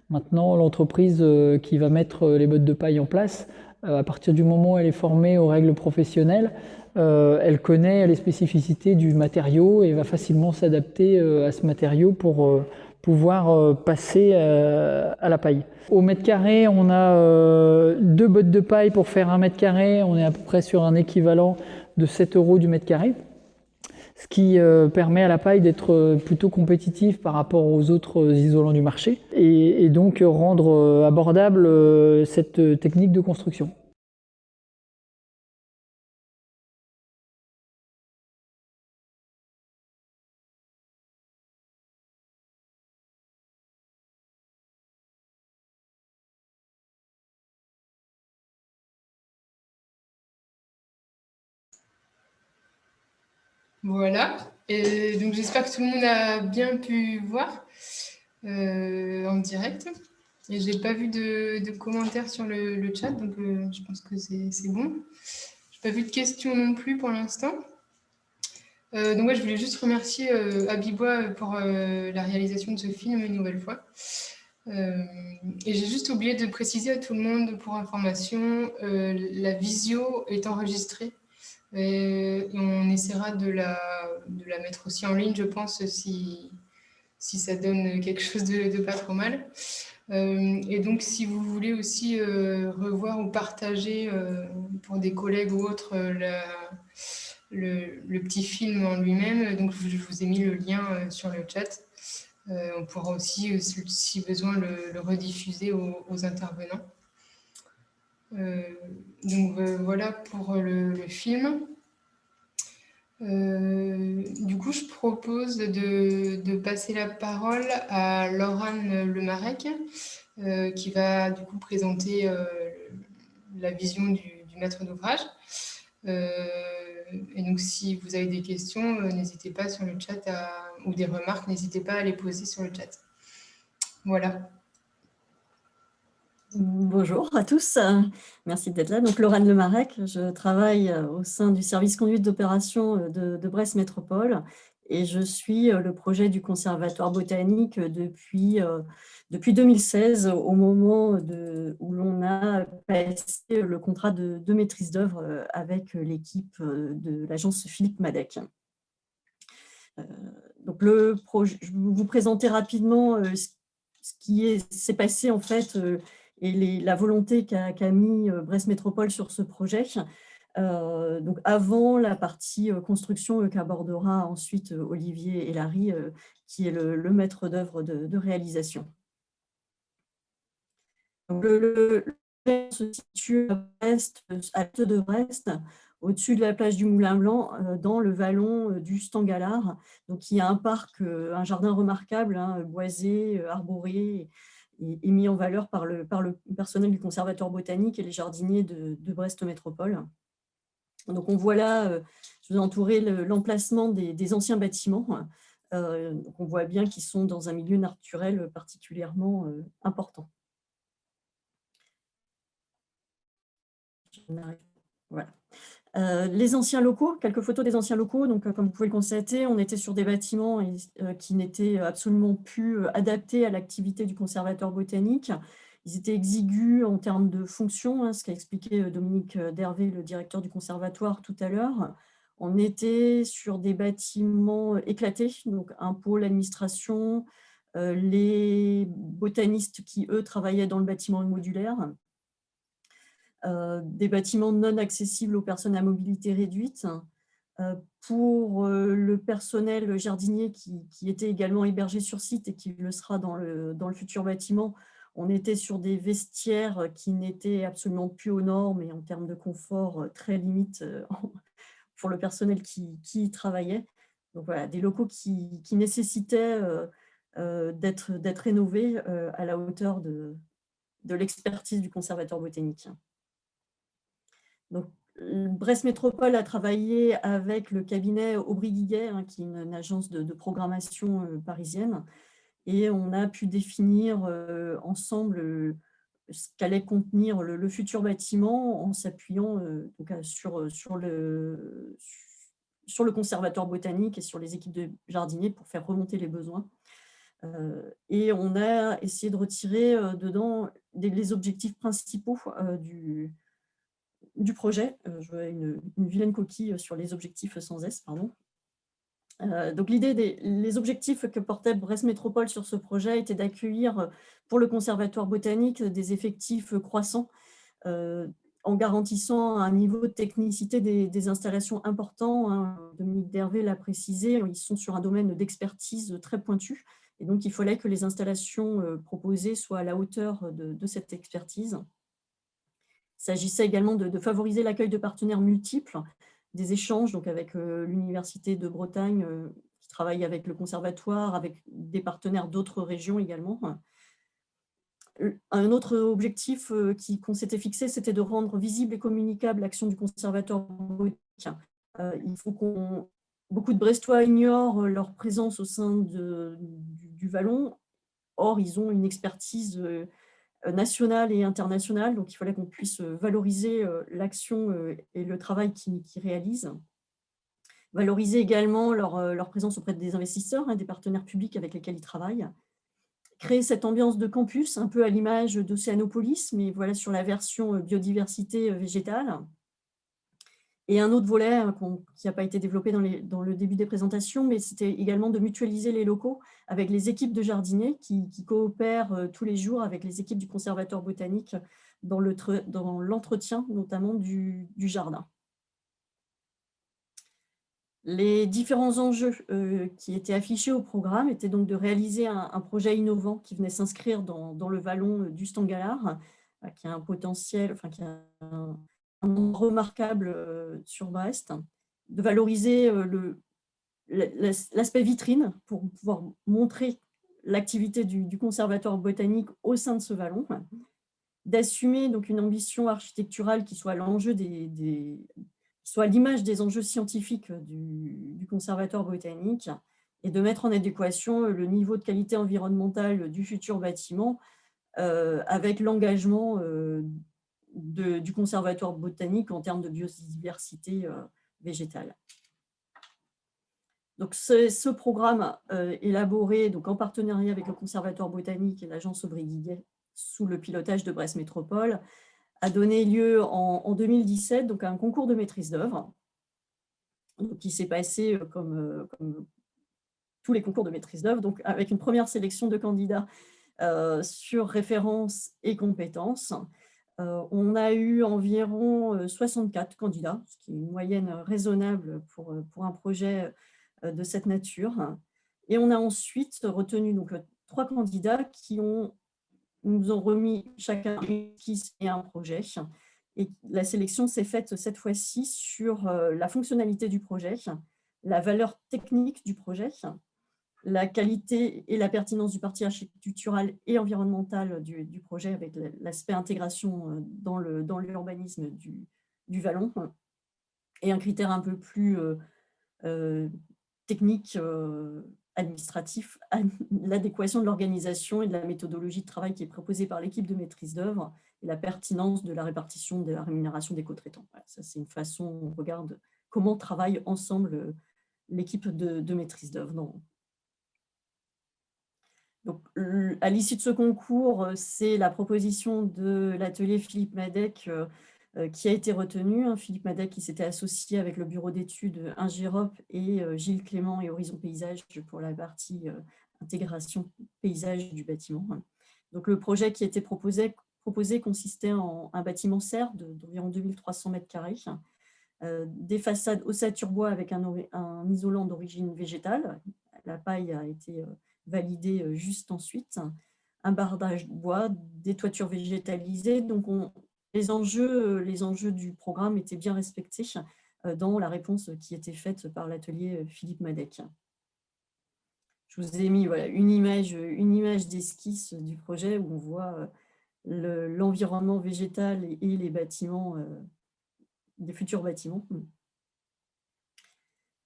Maintenant, l'entreprise qui va mettre les bottes de paille en place, à partir du moment où elle est formée aux règles professionnelles, elle connaît les spécificités du matériau et va facilement s'adapter à ce matériau pour pouvoir passer à la paille. Au mètre carré, on a 2 bottes de paille pour faire 1 mètre carré. On est à peu près sur un équivalent de 7 € du mètre carré, ce qui permet à la paille d'être plutôt compétitif par rapport aux autres isolants du marché et donc rendre abordable cette technique de construction. Voilà, et donc j'espère que tout le monde a bien pu voir en direct. Et j'ai pas vu de commentaires sur le chat, donc je pense que c'est bon. J'ai pas vu de questions non plus pour l'instant. Donc ouais, je voulais juste remercier Abibois pour la réalisation de ce film une nouvelle fois. Et j'ai juste oublié de préciser à tout le monde pour information, la visio est enregistrée. Et on essaiera de la mettre aussi en ligne, je pense, si ça donne quelque chose de pas trop mal. Et donc, si vous voulez aussi revoir ou partager pour des collègues ou autres le petit film en lui-même, donc je vous ai mis le lien sur le chat. On pourra aussi, si besoin, le rediffuser aux intervenants. Donc voilà pour le film. Du coup, je propose de passer la parole à Laurane Lemarec, qui va du coup présenter la vision du maître d'ouvrage. Et donc, si vous avez des questions, n'hésitez pas sur le chat ou des remarques, n'hésitez pas à les poser sur le chat. Voilà. Bonjour à tous, merci d'être là. Donc Laurane Lemarec, je travaille au sein du service conduite d'opération de Brest Métropole et je suis le projet du Conservatoire botanique depuis 2016, au moment où l'on a passé le contrat de maîtrise d'œuvre avec l'équipe de l'agence Philippe Madec. Donc le projet, je vais vous présenter rapidement ce qui s'est passé en fait et la volonté qu'a mis Brest Métropole sur ce projet. Donc avant la partie construction qu'abordera ensuite Olivier Hélary, qui est le maître d'œuvre de réalisation. Donc, le se situe à Brest, à l'est de Brest, au-dessus de la plage du Moulin Blanc, dans le vallon du Stangalard. Donc il y a un parc, un jardin remarquable, hein, boisé, arboré, et mis en valeur par le personnel du Conservatoire botanique et les jardiniers de Brest Métropole. Donc on voit là, je vous ai entouré l'emplacement des anciens bâtiments. Donc on voit bien qu'ils sont dans un milieu naturel particulièrement important. Voilà. Les anciens locaux, quelques photos des anciens locaux. Donc, comme vous pouvez le constater, on était sur des bâtiments qui n'étaient absolument plus adaptés à l'activité du conservatoire botanique. Ils étaient exigus en termes de fonction, hein, ce qu'a expliqué Dominique Dervé, le directeur du conservatoire, tout à l'heure. On était sur des bâtiments éclatés, donc un pôle administration, les botanistes qui, eux, travaillaient dans le bâtiment modulaire. Des bâtiments non accessibles aux personnes à mobilité réduite. Pour le personnel jardinier qui était également hébergé sur site et qui le sera dans le futur bâtiment, on était sur des vestiaires qui n'étaient absolument plus aux normes et en termes de confort très limite pour le personnel qui y travaillait. Donc voilà, des locaux qui nécessitaient d'être rénovés à la hauteur de l'expertise du conservatoire botanique. Donc, Brest Métropole a travaillé avec le cabinet Aubry-Guiguet, hein, qui est une agence de programmation parisienne, et on a pu définir ensemble ce qu'allait contenir le futur bâtiment en s'appuyant sur le conservatoire botanique et sur les équipes de jardiniers pour faire remonter les besoins. Et on a essayé de retirer dedans les objectifs principaux du projet. Je vois une vilaine coquille sur les objectifs sans S, pardon. Donc les objectifs que portait Brest Métropole sur ce projet étaient d'accueillir pour le Conservatoire botanique des effectifs croissants en garantissant un niveau de technicité des installations important, hein. Dominique Dervé l'a précisé, ils sont sur un domaine d'expertise très pointu et donc il fallait que les installations proposées soient à la hauteur de cette expertise. Il s'agissait également de favoriser l'accueil de partenaires multiples, des échanges donc avec l'Université de Bretagne qui travaille avec le conservatoire, avec des partenaires d'autres régions également. Un autre objectif qu'on s'était fixé, c'était de rendre visible et communicable l'action du conservatoire botanique. Il faut beaucoup de Brestois ignorent leur présence au sein du Vallon. Or, ils ont une expertise nationale et internationale, donc il fallait qu'on puisse valoriser l'action et le travail qu'ils réalisent. Valoriser également leur présence auprès des investisseurs, hein, des partenaires publics avec lesquels ils travaillent. Créer cette ambiance de campus, un peu à l'image d'Océanopolis, mais voilà sur la version biodiversité végétale. Et un autre volet qui n'a pas été développé dans le début des présentations, mais c'était également de mutualiser les locaux avec les équipes de jardiniers qui coopèrent tous les jours avec les équipes du conservatoire botanique dans l'entretien notamment du jardin. Les différents enjeux qui étaient affichés au programme étaient donc de réaliser un projet innovant qui venait s'inscrire dans le vallon du Stangalar, qui a un potentiel, enfin qui a un endroit remarquable sur Brest, de valoriser l'aspect vitrine pour pouvoir montrer l'activité du conservatoire botanique au sein de ce vallon, d'assumer donc une ambition architecturale qui soit l'enjeu soit à l'image des enjeux scientifiques du conservatoire botanique et de mettre en adéquation le niveau de qualité environnementale du futur bâtiment avec l'engagement du conservatoire botanique en termes de biodiversité végétale. Donc, ce programme élaboré donc, en partenariat avec le Conservatoire botanique et l'Agence Aubry-Guiguet sous le pilotage de Brest Métropole a donné lieu en 2017 donc, à un concours de maîtrise d'œuvre qui s'est passé comme tous les concours de maîtrise d'œuvre, donc avec une première sélection de candidats sur références et compétences. On a eu environ 64 candidats, ce qui est une moyenne raisonnable pour un projet de cette nature. Et on a ensuite retenu donc, 3 candidats qui nous ont remis chacun une esquisse et un projet. Et la sélection s'est faite cette fois-ci sur la fonctionnalité du projet, la valeur technique du projet, la qualité et la pertinence du parti architectural et environnemental du projet avec l'aspect intégration dans l'urbanisme du Vallon, et un critère un peu plus technique, administratif, l'adéquation de l'organisation et de la méthodologie de travail qui est proposée par l'équipe de maîtrise d'œuvre et la pertinence de la répartition de la rémunération des co-traitants. Voilà, ça, c'est une façon, on regarde comment travaille ensemble l'équipe de maîtrise d'œuvre. Donc, à l'issue de ce concours, c'est la proposition de l'atelier Philippe Madec qui a été retenu. Philippe Madec qui s'était associé avec le bureau d'études Ingérop et Gilles Clément et Horizon Paysage pour la partie intégration paysage du bâtiment. Donc, le projet qui était proposé consistait en un bâtiment serre d'environ 2300 m², des façades ossature bois avec un isolant d'origine végétale. La paille a été validée juste ensuite, un bardage bois, des toitures végétalisées. Donc, les enjeux du programme étaient bien respectés dans la réponse qui était faite par l'atelier Philippe Madec. Je vous ai mis voilà, une image d'esquisse du projet où on voit l'environnement végétal et les bâtiments, des futurs bâtiments.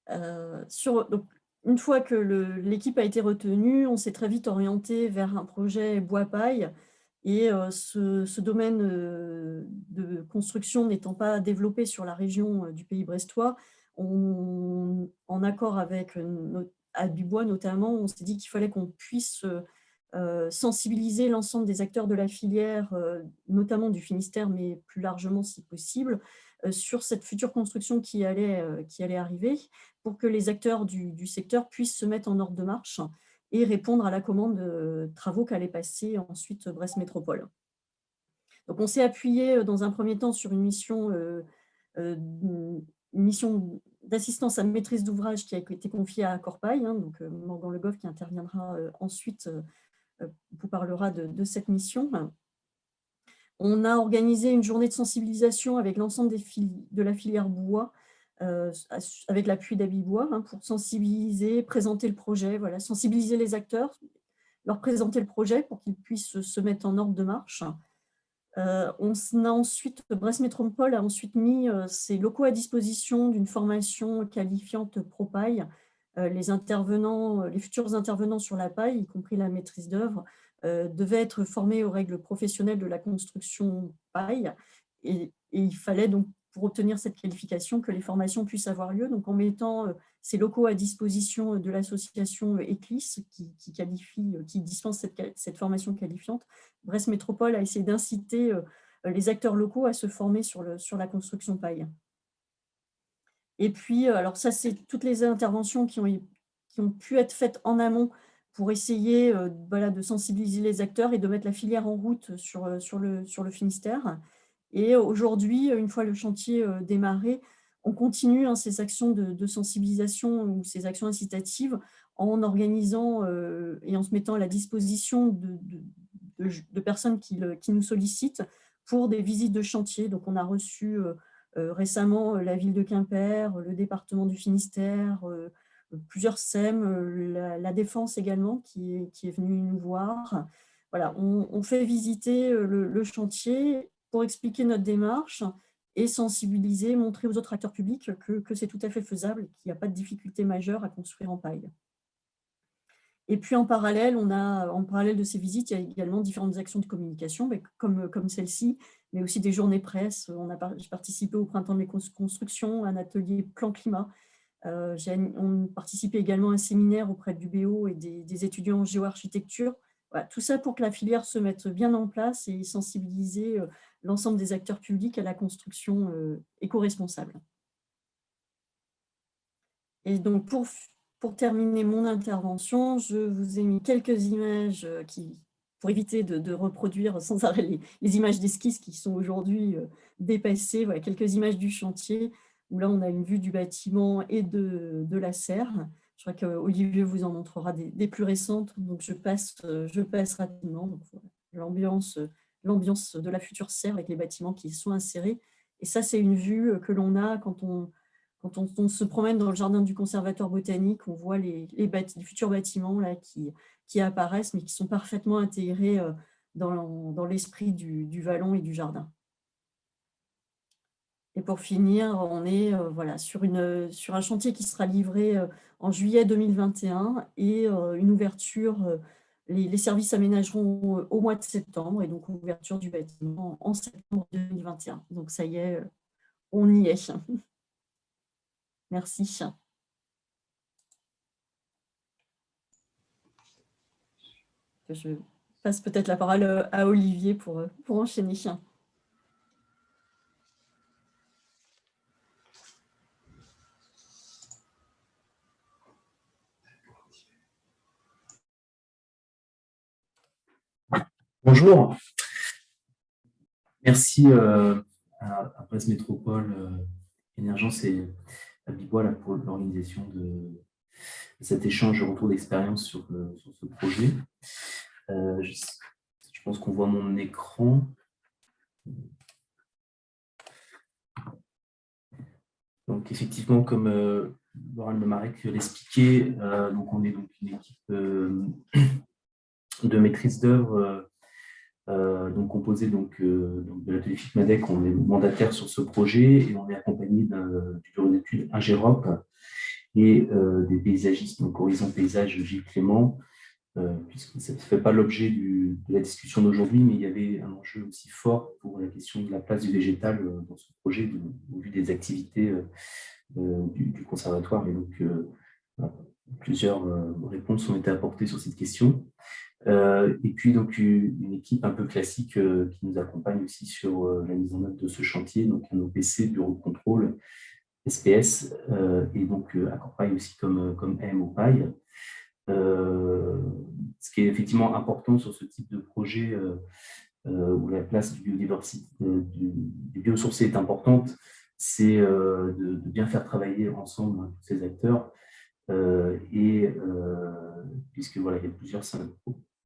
Donc, une fois que l'équipe a été retenue, on s'est très vite orienté vers un projet bois-paille. Et ce domaine de construction n'étant pas développé sur la région du Pays brestois, en accord avec Dubois notamment, on s'est dit qu'il fallait qu'on puisse sensibiliser l'ensemble des acteurs de la filière, notamment du Finistère, mais plus largement si possible, sur cette future construction qui allait arriver, pour que les acteurs du secteur puissent se mettre en ordre de marche et répondre à la commande de travaux qu'allait passer ensuite Brest Métropole. Donc on s'est appuyé dans un premier temps sur une mission d'assistance à maîtrise d'ouvrage qui a été confiée à Corpaille, hein, donc Morgan Le Goff qui interviendra ensuite vous parlera de cette mission. On a organisé une journée de sensibilisation avec l'ensemble de la filière bois, avec l'appui d'Abibois, hein, pour sensibiliser, présenter le projet, voilà, sensibiliser les acteurs, leur présenter le projet pour qu'ils puissent se mettre en ordre de marche. Brest Métropole a ensuite mis ses locaux à disposition d'une formation qualifiante pro-paille. Les futurs intervenants sur la paille, y compris la maîtrise d'œuvre, devaient être formés aux règles professionnelles de la construction paille. Et il fallait donc, pour obtenir cette qualification, que les formations puissent avoir lieu. Donc, en mettant ces locaux à disposition de l'association ECLIS, qui dispense cette formation qualifiante, Brest Métropole a essayé d'inciter les acteurs locaux à se former sur la construction paille. Et puis, alors ça, c'est toutes les interventions qui ont pu être faites en amont pour essayer de sensibiliser les acteurs et de mettre la filière en route sur le Finistère. Et aujourd'hui, une fois le chantier démarré, on continue ces actions de sensibilisation ou ces actions incitatives en organisant et en se mettant à la disposition de personnes qui nous sollicitent pour des visites de chantier. Donc, on a reçu récemment la ville de Quimper, le département du Finistère, plusieurs SEM, la Défense également qui est venue nous voir. Voilà, on fait visiter le chantier pour expliquer notre démarche et sensibiliser, montrer aux autres acteurs publics que c'est tout à fait faisable, qu'il n'y a pas de difficulté majeure à construire en paille. Et puis en parallèle de ces visites, il y a également différentes actions de communication, comme celle-ci, mais aussi des journées presse. J'ai participé au Printemps des constructions, à un atelier plan climat. On participait également à un séminaire auprès du BO et des étudiants en géoarchitecture. Voilà, tout ça pour que la filière se mette bien en place et sensibiliser l'ensemble des acteurs publics à la construction éco-responsable. Et donc, pour terminer mon intervention, je vous ai mis quelques images pour éviter de reproduire sans arrêt les images d'esquisse qui sont aujourd'hui dépassées. Voilà, quelques images du chantier, où là, on a une vue du bâtiment et de la serre. Je crois qu'Olivier vous en montrera des plus récentes, donc je passe rapidement. Voilà, l'ambiance de la future serre avec les bâtiments qui y sont insérés. Et ça, c'est une vue que l'on a quand on se promène dans le jardin du conservatoire botanique. On voit les futurs bâtiments là, qui apparaissent, mais qui sont parfaitement intégrés dans l'esprit du vallon et du jardin. Et pour finir, on est sur un chantier qui sera livré en juillet 2021 et une ouverture, les services s'aménageront au mois de septembre et donc ouverture du bâtiment en septembre 2021. Donc ça y est, on y est. Merci. Je passe peut-être la parole à Olivier pour enchaîner. Bonjour. Merci à Brest Métropole, Énergence et Abibois pour l'organisation de cet échange de retour d'expérience sur ce projet. Je pense qu'on voit mon écran. Donc effectivement, comme Laurent Lemarec l'expliquait, donc on est donc une équipe de maîtrise d'œuvre donc composée de l'atelier FICMADEC. On est mandataire sur ce projet et on est accompagné du bureau d'études Ingérop et des paysagistes, donc Horizon Paysage Gilles Clément, puisque ça ne fait pas l'objet de la discussion d'aujourd'hui, mais il y avait un enjeu aussi fort pour la question de la place du végétal dans ce projet, au vu des activités du conservatoire. Et donc, plusieurs réponses ont été apportées sur cette question. Et puis donc une équipe un peu classique qui nous accompagne aussi sur la mise en œuvre de ce chantier, donc un OPC, bureau de contrôle, SPS, et donc Accorpaille aussi comme AMO Paille. Ce qui est effectivement important sur ce type de projet où la place du biosourcé est importante, c'est de bien faire travailler ensemble tous ces acteurs, puisque voilà, il y a plusieurs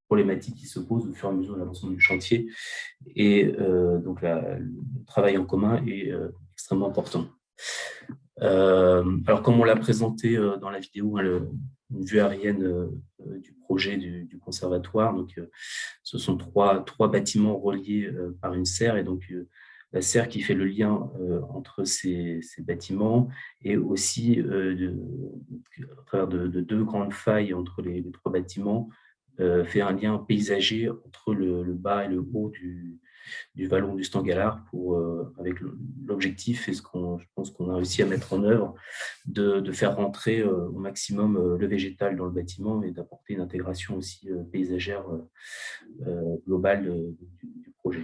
problématiques qui se posent au fur et à mesure de l'avancement du chantier, et donc le travail en commun est extrêmement important. Alors, comme on l'a présenté dans la vidéo, une vue aérienne du projet du conservatoire, donc ce sont trois bâtiments reliés par une serre, et donc la serre qui fait le lien entre ces bâtiments, et aussi à travers de deux grandes failles entre les trois bâtiments, fait un lien paysager entre le bas et le haut du vallon du Stangalar, avec l'objectif, et je pense qu'on a réussi à mettre en œuvre, de faire rentrer au maximum le végétal dans le bâtiment, et d'apporter une intégration aussi paysagère globale du projet.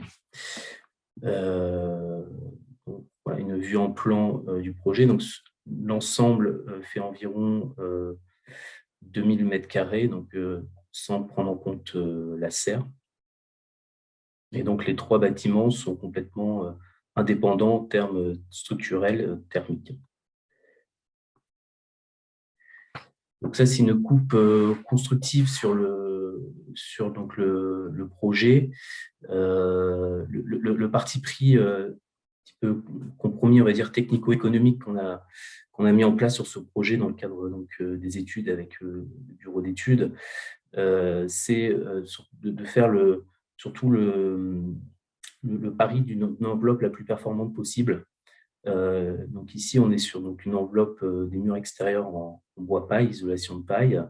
Donc, voilà, une vue en plan du projet. Donc, l'ensemble fait environ 2000 m², donc sans prendre en compte la serre. Et donc, les trois bâtiments sont complètement indépendants en termes structurels, thermiques. Donc ça, c'est une coupe constructive sur le projet. Le parti pris un petit peu compromis, on va dire, technico-économique qu'on a mis en place sur ce projet dans le cadre des études avec le bureau d'études, c'est de faire surtout le pari d'une enveloppe la plus performante possible. Donc ici, on est sur une enveloppe des murs extérieurs en bois paille, isolation de paille.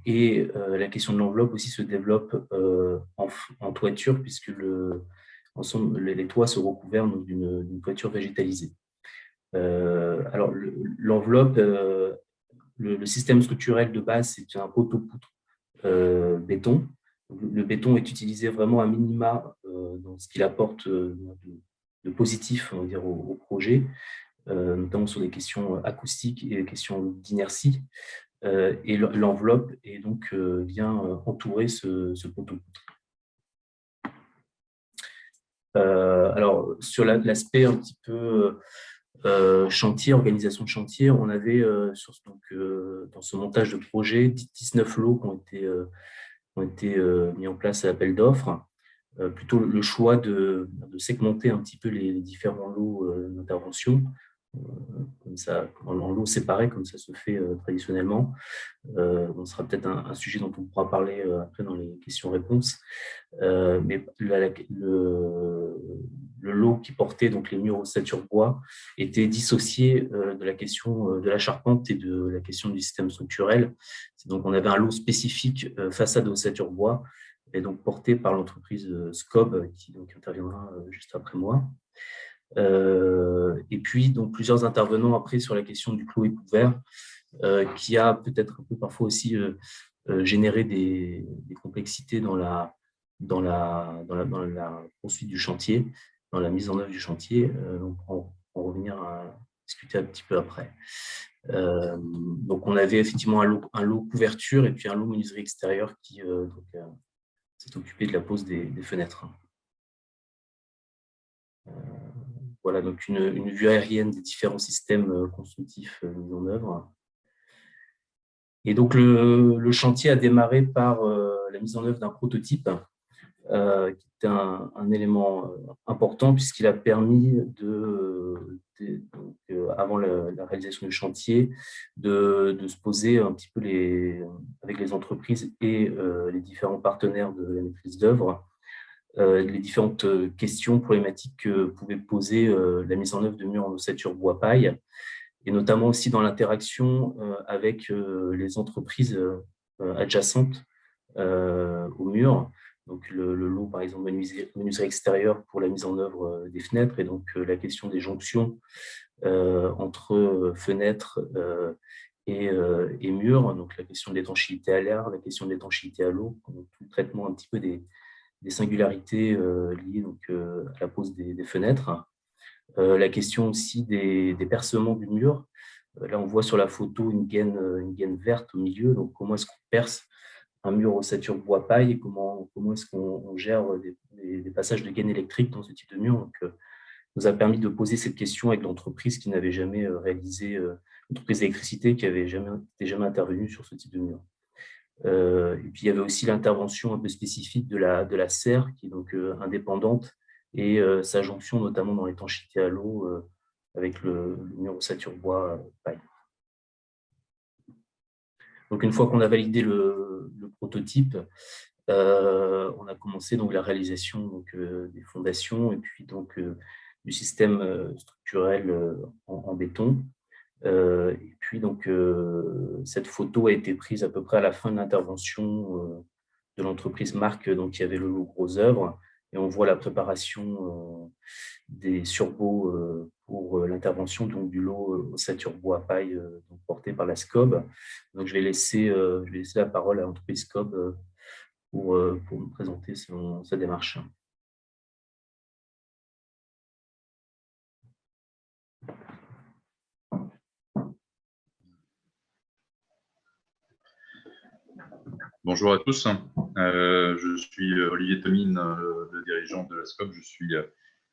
Et la question de l'enveloppe aussi se développe en toiture, puisque les toits sont recouverts d'une toiture végétalisée. Alors, l'enveloppe, le système structurel de base, c'est un poteau-poutre béton. Le béton est utilisé vraiment à minima dans ce qu'il apporte de positif, on va dire, au projet, notamment sur des questions acoustiques et des questions d'inertie. Et l'enveloppe vient entourer ce poteau-poutre. Alors, sur l'aspect un petit peu chantier, organisation de chantier, on avait dans ce montage de projet 19 lots qui ont été mis en place à l'appel d'offres. Plutôt le choix de segmenter un petit peu les différents lots d'intervention, comme ça, en lots séparés, comme ça se fait traditionnellement. On sera peut-être un sujet dont on pourra parler après dans les questions-réponses. Mais le lot qui portait donc les murs ossature bois était dissocié de la question de la charpente et de la question du système structurel. Donc, on avait un lot spécifique façade ossature bois, et donc porté par l'entreprise SCOB, qui interviendra juste après moi. Et puis, donc, plusieurs intervenants après sur la question du clos et couvert, qui a peut-être un peu parfois aussi généré des complexités dans la poursuite du chantier, dans la mise en œuvre du chantier. Donc, on va revenir à discuter un petit peu après. Donc, on avait effectivement un lot couverture et puis un lot menuiserie extérieure qui s'est occupé de la pose des fenêtres. Voilà, donc une vue aérienne des différents systèmes constructifs mis en œuvre. Et donc, le chantier a démarré par la mise en œuvre d'un prototype, qui était un élément important, puisqu'il a permis, avant la réalisation du chantier, de se poser un petit peu avec les entreprises et les différents partenaires de la maîtrise d'œuvre, les différentes questions problématiques que pouvait poser la mise en œuvre de murs en ossature bois paille, et notamment aussi dans l'interaction avec les entreprises adjacentes au mur. Donc le lot, par exemple, menuiserie extérieure pour la mise en œuvre des fenêtres, et donc la question des jonctions entre fenêtres et murs, donc la question de l'étanchéité à l'air, la question de l'étanchéité à l'eau, donc tout le traitement un petit peu des singularités liées donc, à la pose des fenêtres. La question aussi des percements du mur. Là, on voit sur la photo une gaine verte au milieu. Donc, comment est-ce qu'on perce un mur ossature bois paille et comment est-ce qu'on gère des passages de gaine électrique dans ce type de mur. Donc, nous a permis de poser cette question avec l'entreprise qui n'avait jamais réalisé, l'entreprise d'électricité qui n'était jamais intervenue sur ce type de mur. Et puis, il y avait aussi l'intervention un peu spécifique de la serre, qui est donc indépendante, et sa jonction notamment dans l'étanchéité à l'eau avec le mur ossature bois paille. Donc, une fois qu'on a validé le prototype, on a commencé donc la réalisation donc, des fondations et puis donc du système structurel en béton. Et puis donc cette photo a été prise à peu près à la fin de l'intervention de l'entreprise Marc, donc qui avait le lot Gros Œuvres, et on voit la préparation des surbaux pour l'intervention donc du lot ossature bois paille donc porté par la SCOB. Donc je vais laisser la parole à l'entreprise SCOB pour nous présenter sa démarche. Bonjour à tous, je suis Olivier Tomine, le dirigeant de la SCOB. Je suis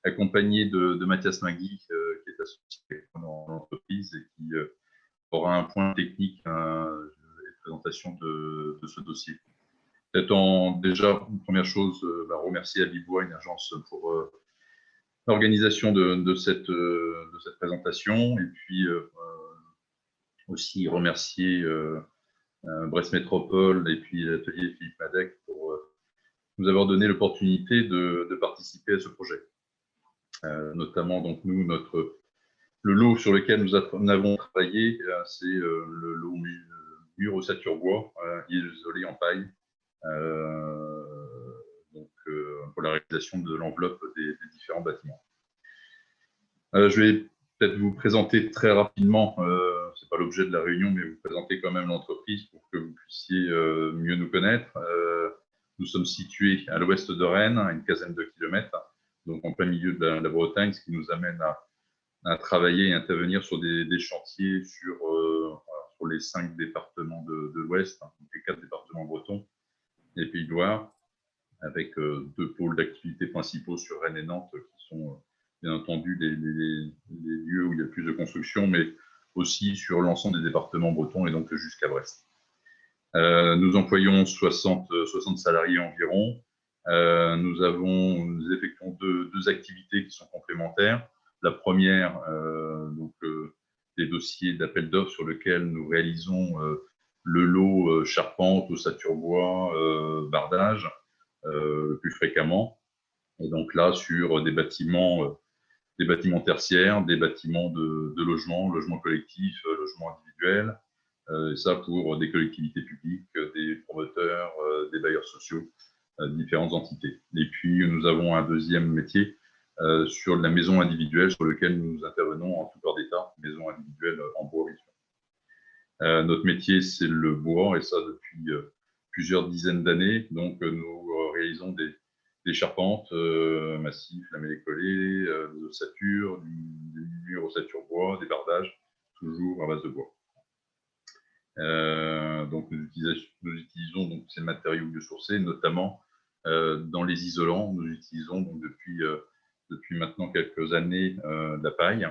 accompagné de Mathias Magui, qui est associé dans l'entreprise et qui aura un point technique et présentation de ce dossier. Peut-être déjà, une première chose, remercier Abibois, une agence, pour l'organisation de cette présentation, et puis aussi remercier Brest Métropole et puis l'atelier Philippe Madec pour nous avoir donné l'opportunité de participer à ce projet. Notamment, donc, nous, le lot sur lequel nous avons travaillé, c'est le lot mur ossature bois, isolé en paille, pour la réalisation de l'enveloppe des différents bâtiments. Je vais peut-être vous présenter très rapidement, ce n'est pas l'objet de la réunion, mais vous présenter quand même l'entreprise pour que vous puissiez mieux nous connaître. Nous sommes situés à l'ouest de Rennes, à une quinzaine de kilomètres, donc en plein milieu de la Bretagne, ce qui nous amène à travailler et intervenir sur des chantiers sur les 5 départements de l'Ouest, donc les 4 départements bretons et Pays de Loire, avec 2 pôles d'activité principaux sur Rennes et Nantes, qui sont bien entendu les lieux où il y a le plus de construction, mais aussi sur l'ensemble des départements bretons et donc jusqu'à Brest. Nous employons 60 salariés environ. Nous effectuons deux activités qui sont complémentaires. La première, des dossiers d'appel d'offres sur lesquels nous réalisons le lot charpente, ossature bois, bardage, le plus fréquemment. Et donc là, sur des bâtiments tertiaires, des bâtiments de logement collectif, logement individuel, et ça pour des collectivités publiques, des promoteurs, des bailleurs sociaux, différentes entités. Et puis, nous avons un deuxième métier sur la maison individuelle, sur lequel nous intervenons en tout corps d'état, maison individuelle en bois visuel. Notre métier, c'est le bois, et ça depuis plusieurs dizaines d'années. Donc, nous réalisons des charpentes massives, lamellées collées, des ossatures, des murs ossature bois, des bardages, toujours à base de bois. Donc, nous utilisons donc ces matériaux biosourcés, notamment dans les isolants. Nous utilisons donc depuis maintenant quelques années de la paille.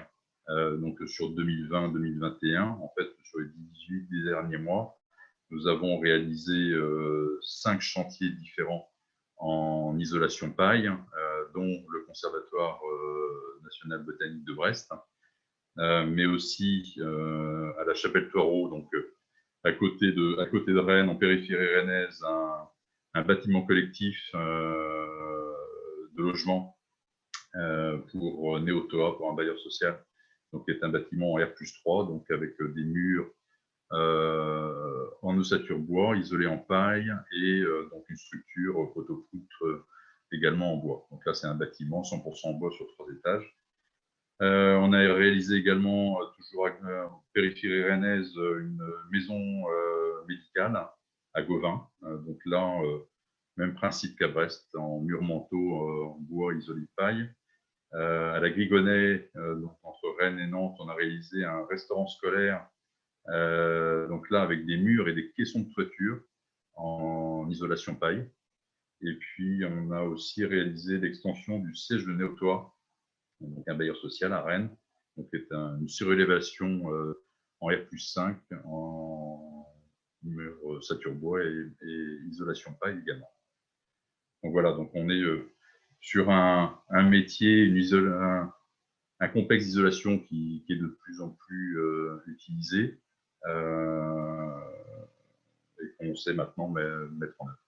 Donc sur 2020-2021, en fait, sur les 18 derniers mois, nous avons réalisé 5 chantiers différents en isolation paille, dont le Conservatoire national botanique de Brest, mais aussi à la Chapelle-Thoireau, donc à côté de Rennes, en périphérie rennaise, un bâtiment collectif de logement pour Néotoa, pour un bailleur social, donc qui est un bâtiment en R+3, donc avec des murs en ossature bois, isolés en paille, et donc une structure poteau-poutre également en bois. Donc là, c'est un bâtiment 100% en bois sur 3 étages. On a réalisé également, toujours en périphérie rennaise, une maison médicale à Gauvin. Donc là, même principe qu'à Brest, en mur manteau, en bois isolé de paille. À la Grigonnet, donc entre Rennes et Nantes, on a réalisé un restaurant scolaire, donc là avec des murs et des caissons de toiture en isolation paille. Et puis on a aussi réalisé l'extension du siège de Néotois, donc un bailleur social à Rennes, donc c'est une surélévation en R+5 en mur saturbois et isolation paille également. Donc voilà, donc on est sur un métier, un complexe d'isolation qui est de plus en plus utilisé et qu'on sait maintenant mettre en œuvre.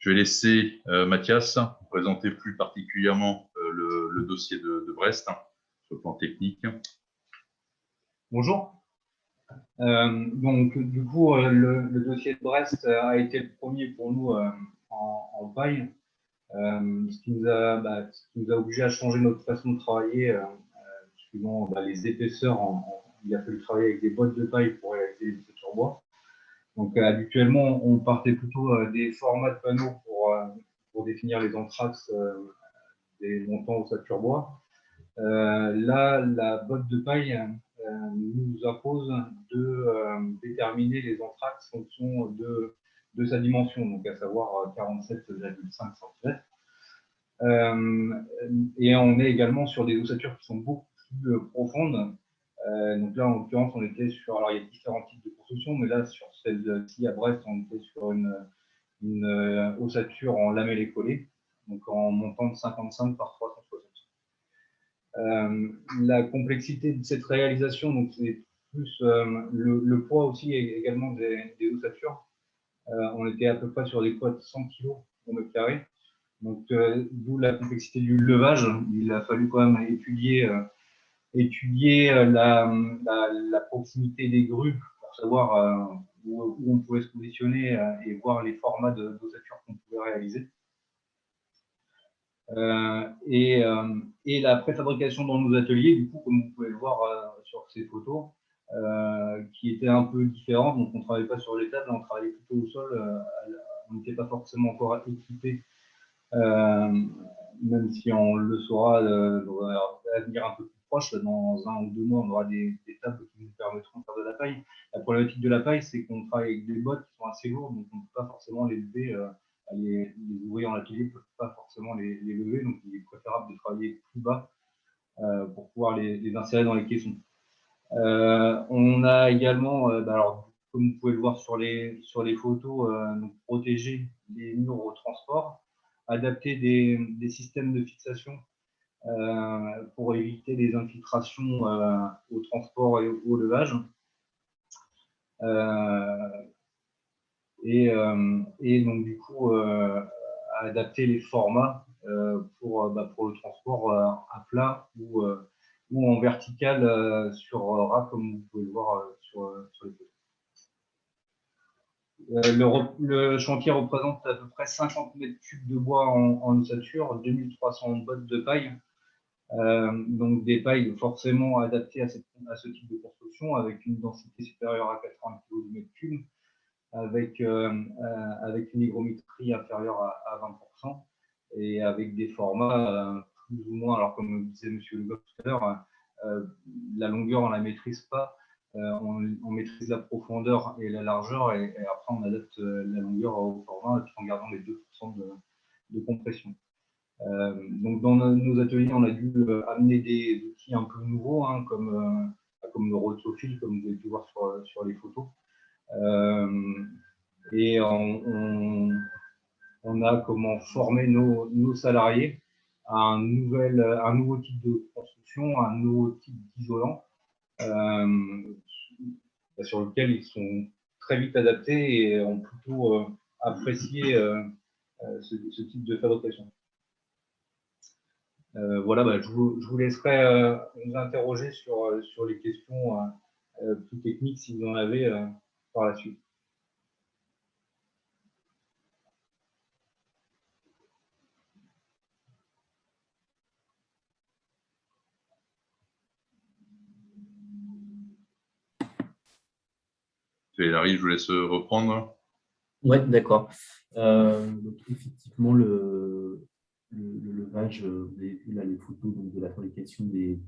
Je vais laisser Mathias présenter plus particulièrement le dossier de Brest sur le plan technique. Bonjour. Donc, du coup, le dossier de Brest a été le premier pour nous en paille. Ce qui nous a obligé à changer notre façon de travailler suivant les épaisseurs. Il a fallu travailler avec des bottes de paille pour réaliser les saturbois. Donc habituellement, on partait plutôt des formats de panneaux pour définir les anthrax des montants au saturbois. Là, la botte de paille nous impose de déterminer les anthrax en fonction de sa dimension, donc à savoir 47,5 cm. Et on est également sur des ossatures qui sont beaucoup plus profondes. Donc là, en l'occurrence, on était sur... Alors, il y a différents types de construction, mais là, sur celle-ci à Brest, on était sur une ossature en lamellé collé, donc en montant de 55 par 360. La complexité de cette réalisation, donc c'est plus le poids aussi également des ossatures. On était à peu près sur des poids de 100 kg au mètre carré. Donc, d'où la complexité du levage. Il a fallu quand même étudier la proximité des grues pour savoir où on pouvait se positionner et voir les formats d'ossature qu'on pouvait réaliser. Et la préfabrication dans nos ateliers, du coup, comme vous pouvez le voir sur ces photos, qui était un peu différente. Donc, on ne travaillait pas sur les tables, on travaillait plutôt au sol. On n'était pas forcément encore équipé, même si on le saura dans un avenir un peu plus proche. Dans 1 ou 2 mois, on aura des tables qui nous permettront de faire de la paille. La problématique de la paille, c'est qu'on travaille avec des bottes qui sont assez lourdes, donc on ne peut pas forcément les lever. Les ouvriers en atelier ne peuvent pas forcément les lever, donc il est préférable de travailler plus bas pour pouvoir les insérer dans les caissons. On a également, alors, comme vous pouvez le voir sur les photos, donc protéger les murs au transport, adapter des systèmes de fixation pour éviter les infiltrations au transport et au levage. Et donc, du coup, adapter les formats pour le transport à plat ou en vertical sur rap, comme vous pouvez le voir sur les photos. Le chantier représente à peu près 50 mètres cubes de bois en ossature, 2300 bottes de paille. Donc des pailles forcément adaptées à ce type de construction, avec une densité supérieure à 80 kg du mètre cube, avec une hygrométrie inférieure à 20%, et avec des formats plus ou moins, alors comme disait M. Le Goff tout à l'heure, la longueur on ne la maîtrise pas, on maîtrise la profondeur et la largeur, et après on adapte la longueur au format en gardant les 2% de compression. Donc dans nos ateliers, on a dû amener des outils un peu nouveaux, hein, comme le Rotophile, comme vous avez pu voir sur les photos. Et on a formé nos salariés à un nouveau type de construction, un nouveau type d'isolant, sur lequel ils sont très vite adaptés et ont plutôt apprécié ce type de fabrication. Voilà, je vous laisserai nous interroger sur les questions plus techniques si vous en avez par la suite. Larry, je vous laisse reprendre. Oui, d'accord. Donc, effectivement, le levage, vous avez vu là les photos donc, de la fabrication des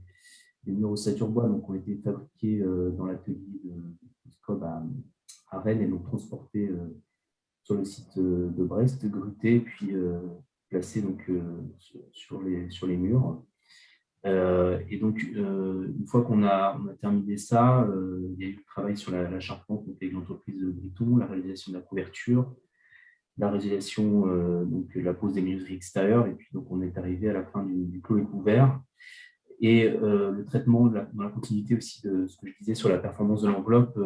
murs ossature bois ont été fabriqués dans l'atelier de SCOB à Rennes et donc transportés sur le site de Brest, grutés, puis placés donc, sur les murs. Et donc, une fois qu'on a terminé ça, il y a eu le travail sur la charpente avec l'entreprise Briton, la réalisation de la couverture, la résiliation, donc la pose des menuiseries extérieures, et puis donc on est arrivé à la fin du clos et couvert. Et le traitement, dans la continuité aussi de ce que je disais sur la performance de l'enveloppe,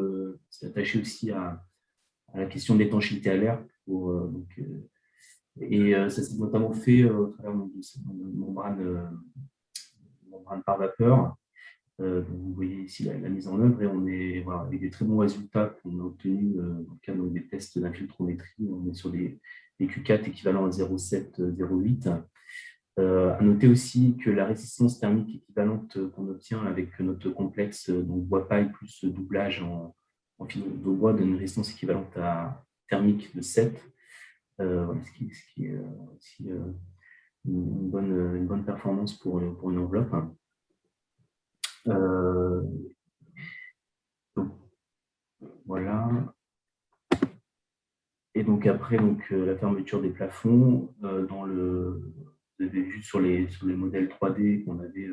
c'est attaché aussi à la question d'étanchéité à l'air. Et ça s'est notamment fait au travers de cette membrane par vapeur. Vous voyez ici la mise en œuvre et on est avec des très bons résultats qu'on a obtenus dans le cadre des tests d'infiltrométrie. On est sur des Q4 équivalents à 0,7, 0,8. À noter aussi que la résistance thermique équivalente qu'on obtient avec notre complexe donc bois paille plus doublage en fibre de bois donne une résistance équivalente thermique de 7, ce qui est aussi une bonne performance pour une enveloppe. Donc, voilà. Et donc après la fermeture des plafonds, vous avez vu sur les modèles 3D qu'on avait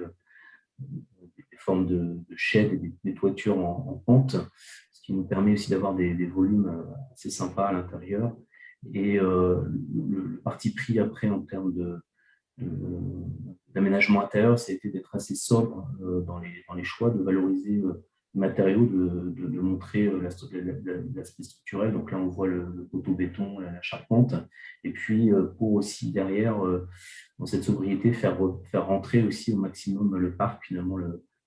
des formes de sheds et des toitures en pente, ce qui nous permet aussi d'avoir des volumes assez sympas à l'intérieur. Et le parti pris après en termes d'aménagement intérieur, ça a été d'être assez sobre dans les choix, de valoriser les matériaux, de montrer l'aspect structurel. Donc là, on voit le poteau béton, la charpente. Et puis, pour aussi derrière, dans cette sobriété, faire rentrer aussi au maximum le parc. Finalement,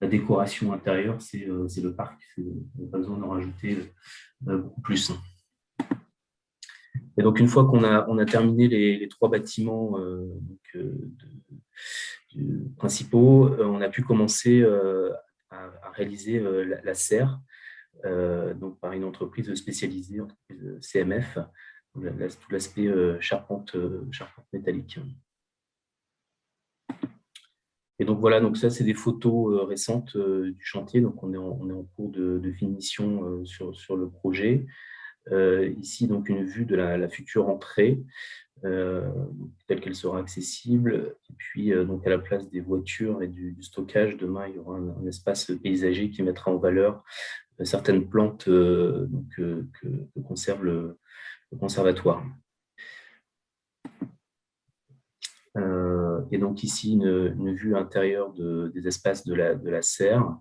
la décoration intérieure, c'est le parc. On n'a pas besoin d'en rajouter beaucoup plus. Et donc, une fois qu'on a terminé les 3 bâtiments principaux, on a pu commencer à réaliser la serre donc par une entreprise spécialisée, entreprise CMF, tout l'aspect charpente métallique. Et donc voilà, donc ça c'est des photos récentes du chantier, donc on est en cours de finition sur le projet. Ici donc une vue de la future entrée telle qu'elle sera accessible. Et puis donc à la place des voitures et du stockage, demain il y aura un espace paysager qui mettra en valeur certaines plantes que conserve le conservatoire. Et donc ici une vue intérieure des espaces de la serre.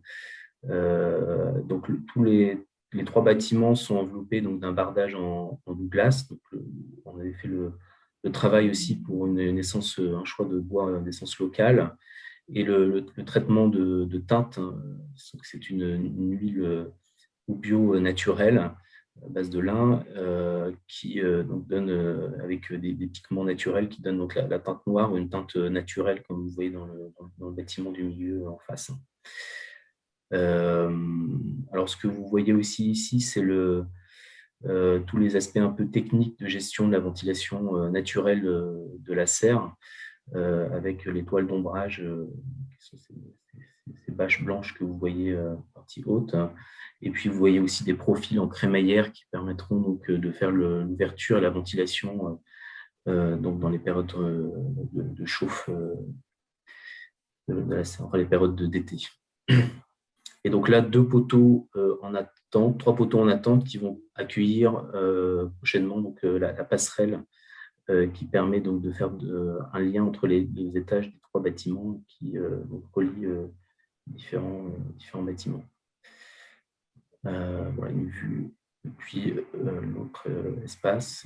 Donc tous les 3 bâtiments sont enveloppés d'un bardage en Douglas. Donc, on avait fait le travail aussi pour un choix de bois d'essence locale. Et le traitement de teinte, c'est une huile bio naturelle à base de lin qui donc donne avec des pigments naturels qui donnent donc la teinte noire ou une teinte naturelle comme vous voyez dans le bâtiment du milieu en face. Alors ce que vous voyez aussi ici, c'est tous les aspects un peu techniques de gestion de la ventilation naturelle de la serre avec les toiles d'ombrage, ces bâches blanches que vous voyez partie haute. Et puis, vous voyez aussi des profils en crémaillère qui permettront donc, de faire l'ouverture et la ventilation donc dans les périodes de chauffe de la serre, enfin, les périodes d'été. Et donc là, 3 poteaux en attente qui vont accueillir prochainement donc, la passerelle qui permet donc de faire un lien entre les étages des 3 bâtiments qui donc, relient différents bâtiments. Voilà une vue depuis l'autre espace.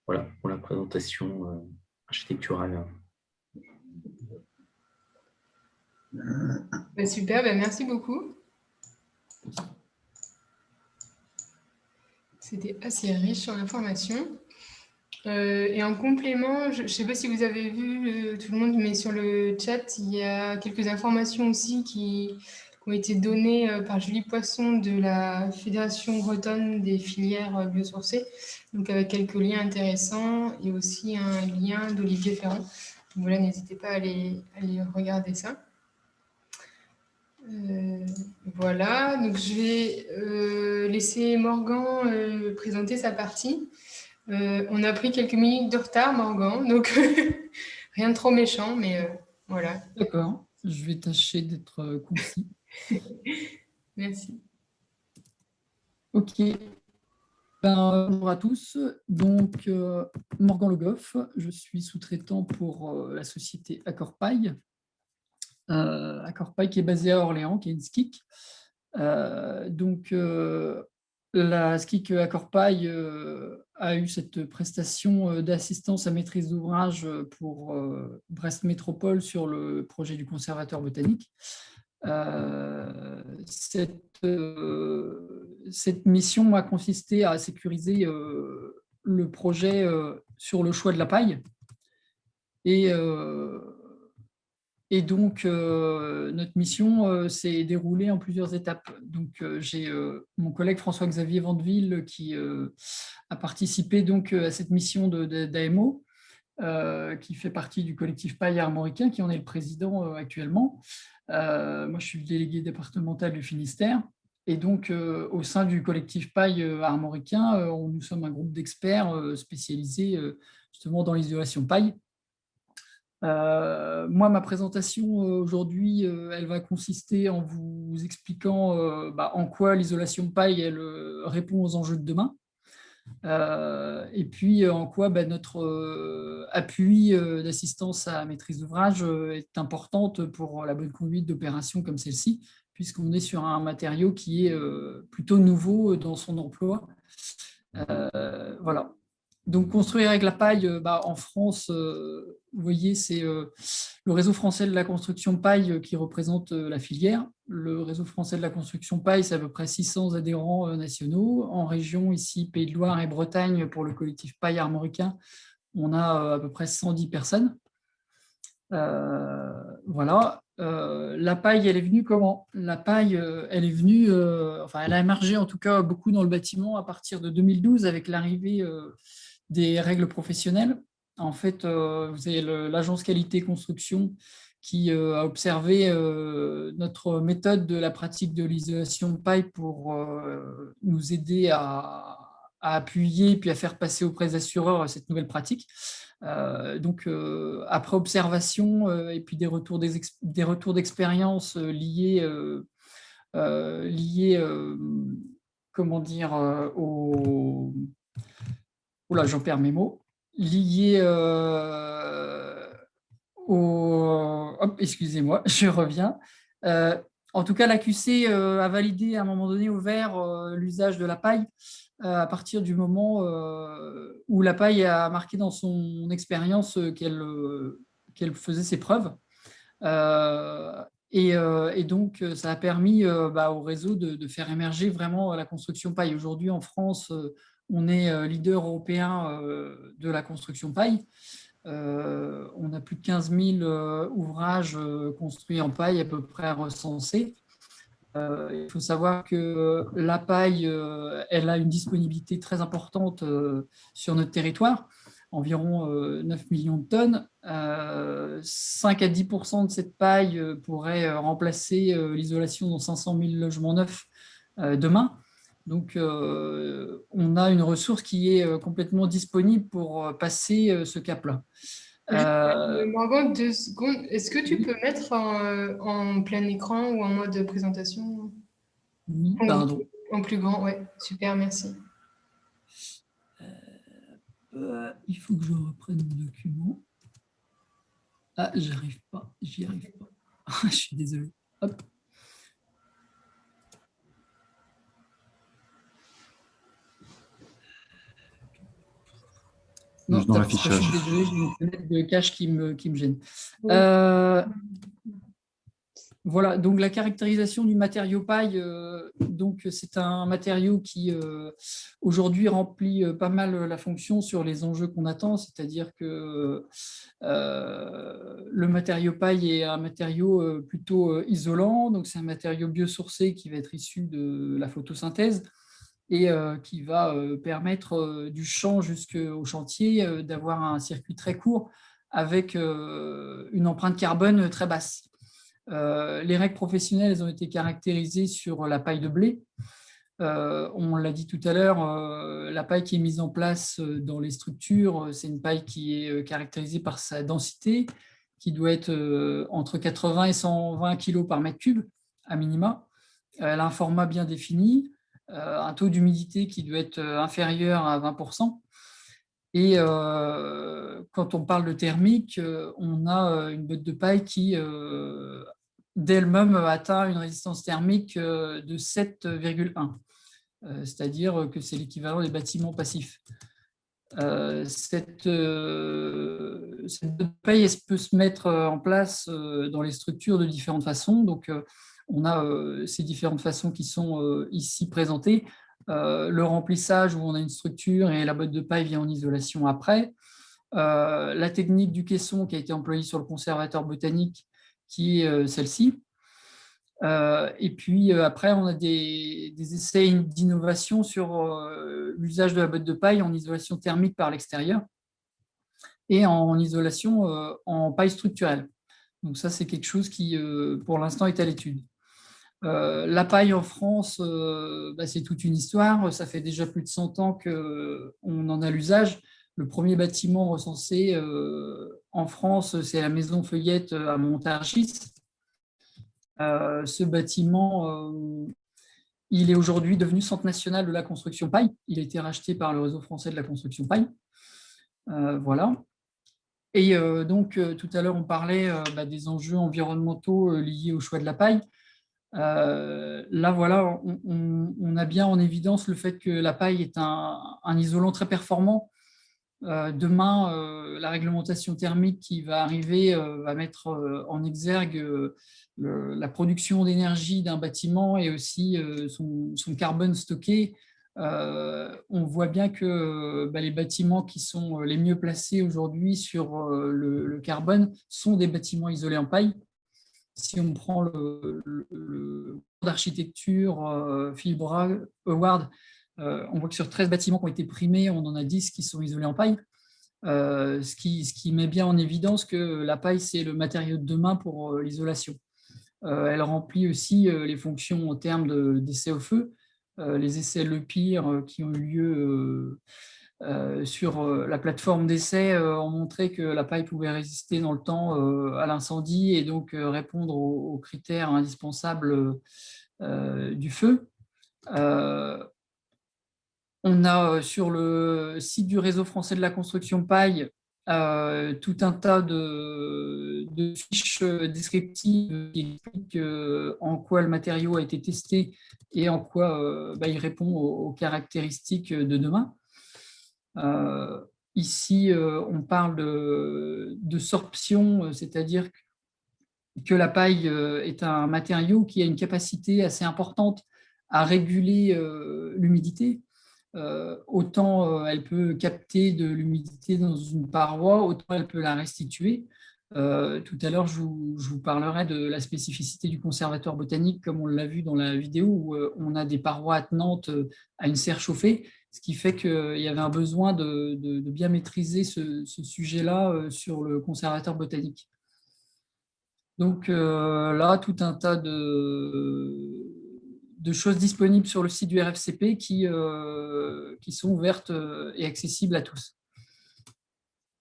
Voilà pour la présentation architecturale. Super, merci beaucoup. C'était assez riche en informations. Et en complément, je ne sais pas si vous avez vu tout le monde, mais sur le chat, il y a quelques informations aussi qui ont été données par Julie Poisson de la Fédération bretonne des filières biosourcées, donc avec quelques liens intéressants et aussi un lien d'Olivier Ferrand. Donc voilà, n'hésitez pas à aller regarder ça. Voilà, donc je vais laisser Morgan présenter sa partie. On a pris quelques minutes de retard, Morgan, donc rien de trop méchant, mais voilà. D'accord, je vais tâcher d'être concis. Merci. Ok. Bonjour à tous. Donc, Morgan Le Goff, je suis sous-traitant pour la société Accorpaille. Accorpaille qui est basée à Orléans, qui est une SCIC. Donc, la SCIC Accorpaille a eu cette prestation d'assistance à maîtrise d'ouvrage pour Brest Métropole sur le projet du conservatoire botanique. Cette mission a consisté à sécuriser le projet sur le choix de la paille. Et donc, notre mission s'est déroulée en plusieurs étapes. Donc, j'ai mon collègue François-Xavier Vandeville qui a participé donc à cette mission d'AMO, qui fait partie du collectif Paille armoricain, qui en est le président actuellement. Moi, je suis le délégué départemental du Finistère. Et donc, au sein du collectif Paille armoricain, nous sommes un groupe d'experts spécialisés justement dans l'isolation paille. Moi, ma présentation aujourd'hui, elle va consister en vous expliquant en quoi l'isolation paille elle, répond aux enjeux de demain, et puis en quoi notre appui d'assistance à maîtrise d'ouvrage est importante pour la bonne conduite d'opérations comme celle-ci, puisqu'on est sur un matériau qui est plutôt nouveau dans son emploi. Voilà. Donc, construire avec la paille, en France, vous voyez, c'est le réseau français de la construction paille qui représente la filière. Le réseau français de la construction paille, c'est à peu près 600 adhérents nationaux. En région, ici, Pays de Loire et Bretagne, pour le collectif Paille armoricain, on a à peu près 110 personnes. Voilà. La paille, elle est venue comment? La paille, elle est venue, elle a émergé en tout cas beaucoup dans le bâtiment à partir de 2012 avec l'arrivée des règles professionnelles. En fait, vous avez l'agence qualité construction qui a observé notre méthode de la pratique de l'isolation paille pour nous aider à appuyer puis à faire passer auprès des assureurs cette nouvelle pratique. Donc, après observation et puis des retours d'expérience liés comment dire, au... Oula, j'en perds mes mots. Liés au... Hop, excusez-moi, je reviens. En tout cas, l'AQC a validé à un moment donné au vert l'usage de la paille à partir du moment où la paille a marqué dans son expérience qu'elle faisait ses preuves. Et donc, ça a permis au réseau de faire émerger vraiment la construction paille. Aujourd'hui, en France, on est leader européen de la construction paille. On a plus de 15 000 ouvrages construits en paille à peu près recensés. Il faut savoir que la paille, elle a une disponibilité très importante sur notre territoire, environ 9 millions de tonnes. 5 à 10% de cette paille pourrait remplacer l'isolation dans 500 000 logements neufs demain. Donc, on a une ressource qui est complètement disponible pour passer ce cap-là. Morgan, 2 secondes. Est-ce que tu peux mettre en plein écran ou en mode présentation? Oui, pardon. En plus grand, ouais. Super, merci. Il faut que je reprenne mon document. Ah, j'arrive pas, j'y arrive pas. Je suis désolé. Hop. Non, dans l'affichage. Je suis désolé, j'ai une fenêtre de cache qui me gêne. Oui. Voilà, donc la caractérisation du matériau paille, donc c'est un matériau qui aujourd'hui remplit pas mal la fonction sur les enjeux qu'on attend, c'est-à-dire que le matériau paille est un matériau plutôt isolant, donc c'est un matériau biosourcé qui va être issu de la photosynthèse et qui va permettre du champ jusqu'au chantier d'avoir un circuit très court avec une empreinte carbone très basse. Les règles professionnelles elles ont été caractérisées sur la paille de blé. On l'a dit tout à l'heure, la paille qui est mise en place dans les structures, c'est une paille qui est caractérisée par sa densité, qui doit être entre 80 et 120 kg par mètre cube, à minima. Elle a un format bien défini, un taux d'humidité qui doit être inférieur à 20%. Et quand on parle de thermique, on a une botte de paille qui, d'elle-même, atteint une résistance thermique de 7,1. C'est-à-dire que c'est l'équivalent des bâtiments passifs. Cette botte de paille peut se mettre en place dans les structures de différentes façons. Donc, on a ces différentes façons qui sont ici présentées. Le remplissage où on a une structure et la botte de paille vient en isolation après. La technique du caisson qui a été employée sur le conservatoire botanique qui est celle-ci. Et puis après, on a des essais d'innovation sur l'usage de la botte de paille en isolation thermique par l'extérieur et en isolation en paille structurelle. Donc ça, c'est quelque chose qui, pour l'instant, est à l'étude. La paille en France, c'est toute une histoire. Ça fait déjà plus de 100 ans qu'on en a l'usage. Le premier bâtiment recensé en France, c'est la Maison Feuillette à Montargis. Ce bâtiment, il est aujourd'hui devenu Centre national de la construction paille. Il a été racheté par le réseau français de la construction paille. Voilà. Et donc, tout à l'heure, on parlait des enjeux environnementaux liés au choix de la paille. Là, voilà, on a bien en évidence le fait que la paille est un isolant très performant. Demain, la réglementation thermique qui va arriver va mettre en exergue la production d'énergie d'un bâtiment et aussi son carbone stocké. On voit bien que les bâtiments qui sont les mieux placés aujourd'hui sur le carbone sont des bâtiments isolés en paille. Si on prend le d'architecture Fibra Award, on voit que sur 13 bâtiments qui ont été primés, on en a 10 qui sont isolés en paille, ce qui met bien en évidence que la paille, c'est le matériau de demain pour l'isolation. Elle remplit aussi les fonctions en termes d'essais au feu. Les essais Le Pire qui ont eu lieu sur la plateforme d'essai ont montré que la paille pouvait résister dans le temps à l'incendie et donc répondre aux critères indispensables du feu. On a sur le site du réseau français de la construction paille tout un tas de fiches descriptives qui expliquent en quoi le matériau a été testé et en quoi il répond aux caractéristiques de demain. Ici, on parle de sorption, c'est-à-dire que la paille est un matériau qui a une capacité assez importante à réguler l'humidité. Autant elle peut capter de l'humidité dans une paroi, autant elle peut la restituer. Tout à l'heure, je vous parlerai de la spécificité du conservatoire botanique, comme on l'a vu dans la vidéo, où on a des parois attenantes à une serre chauffée, ce qui fait qu'il y avait un besoin de bien maîtriser ce sujet-là sur le conservatoire botanique. Donc là, tout un tas de choses disponibles sur le site du RFCP qui sont ouvertes et accessibles à tous.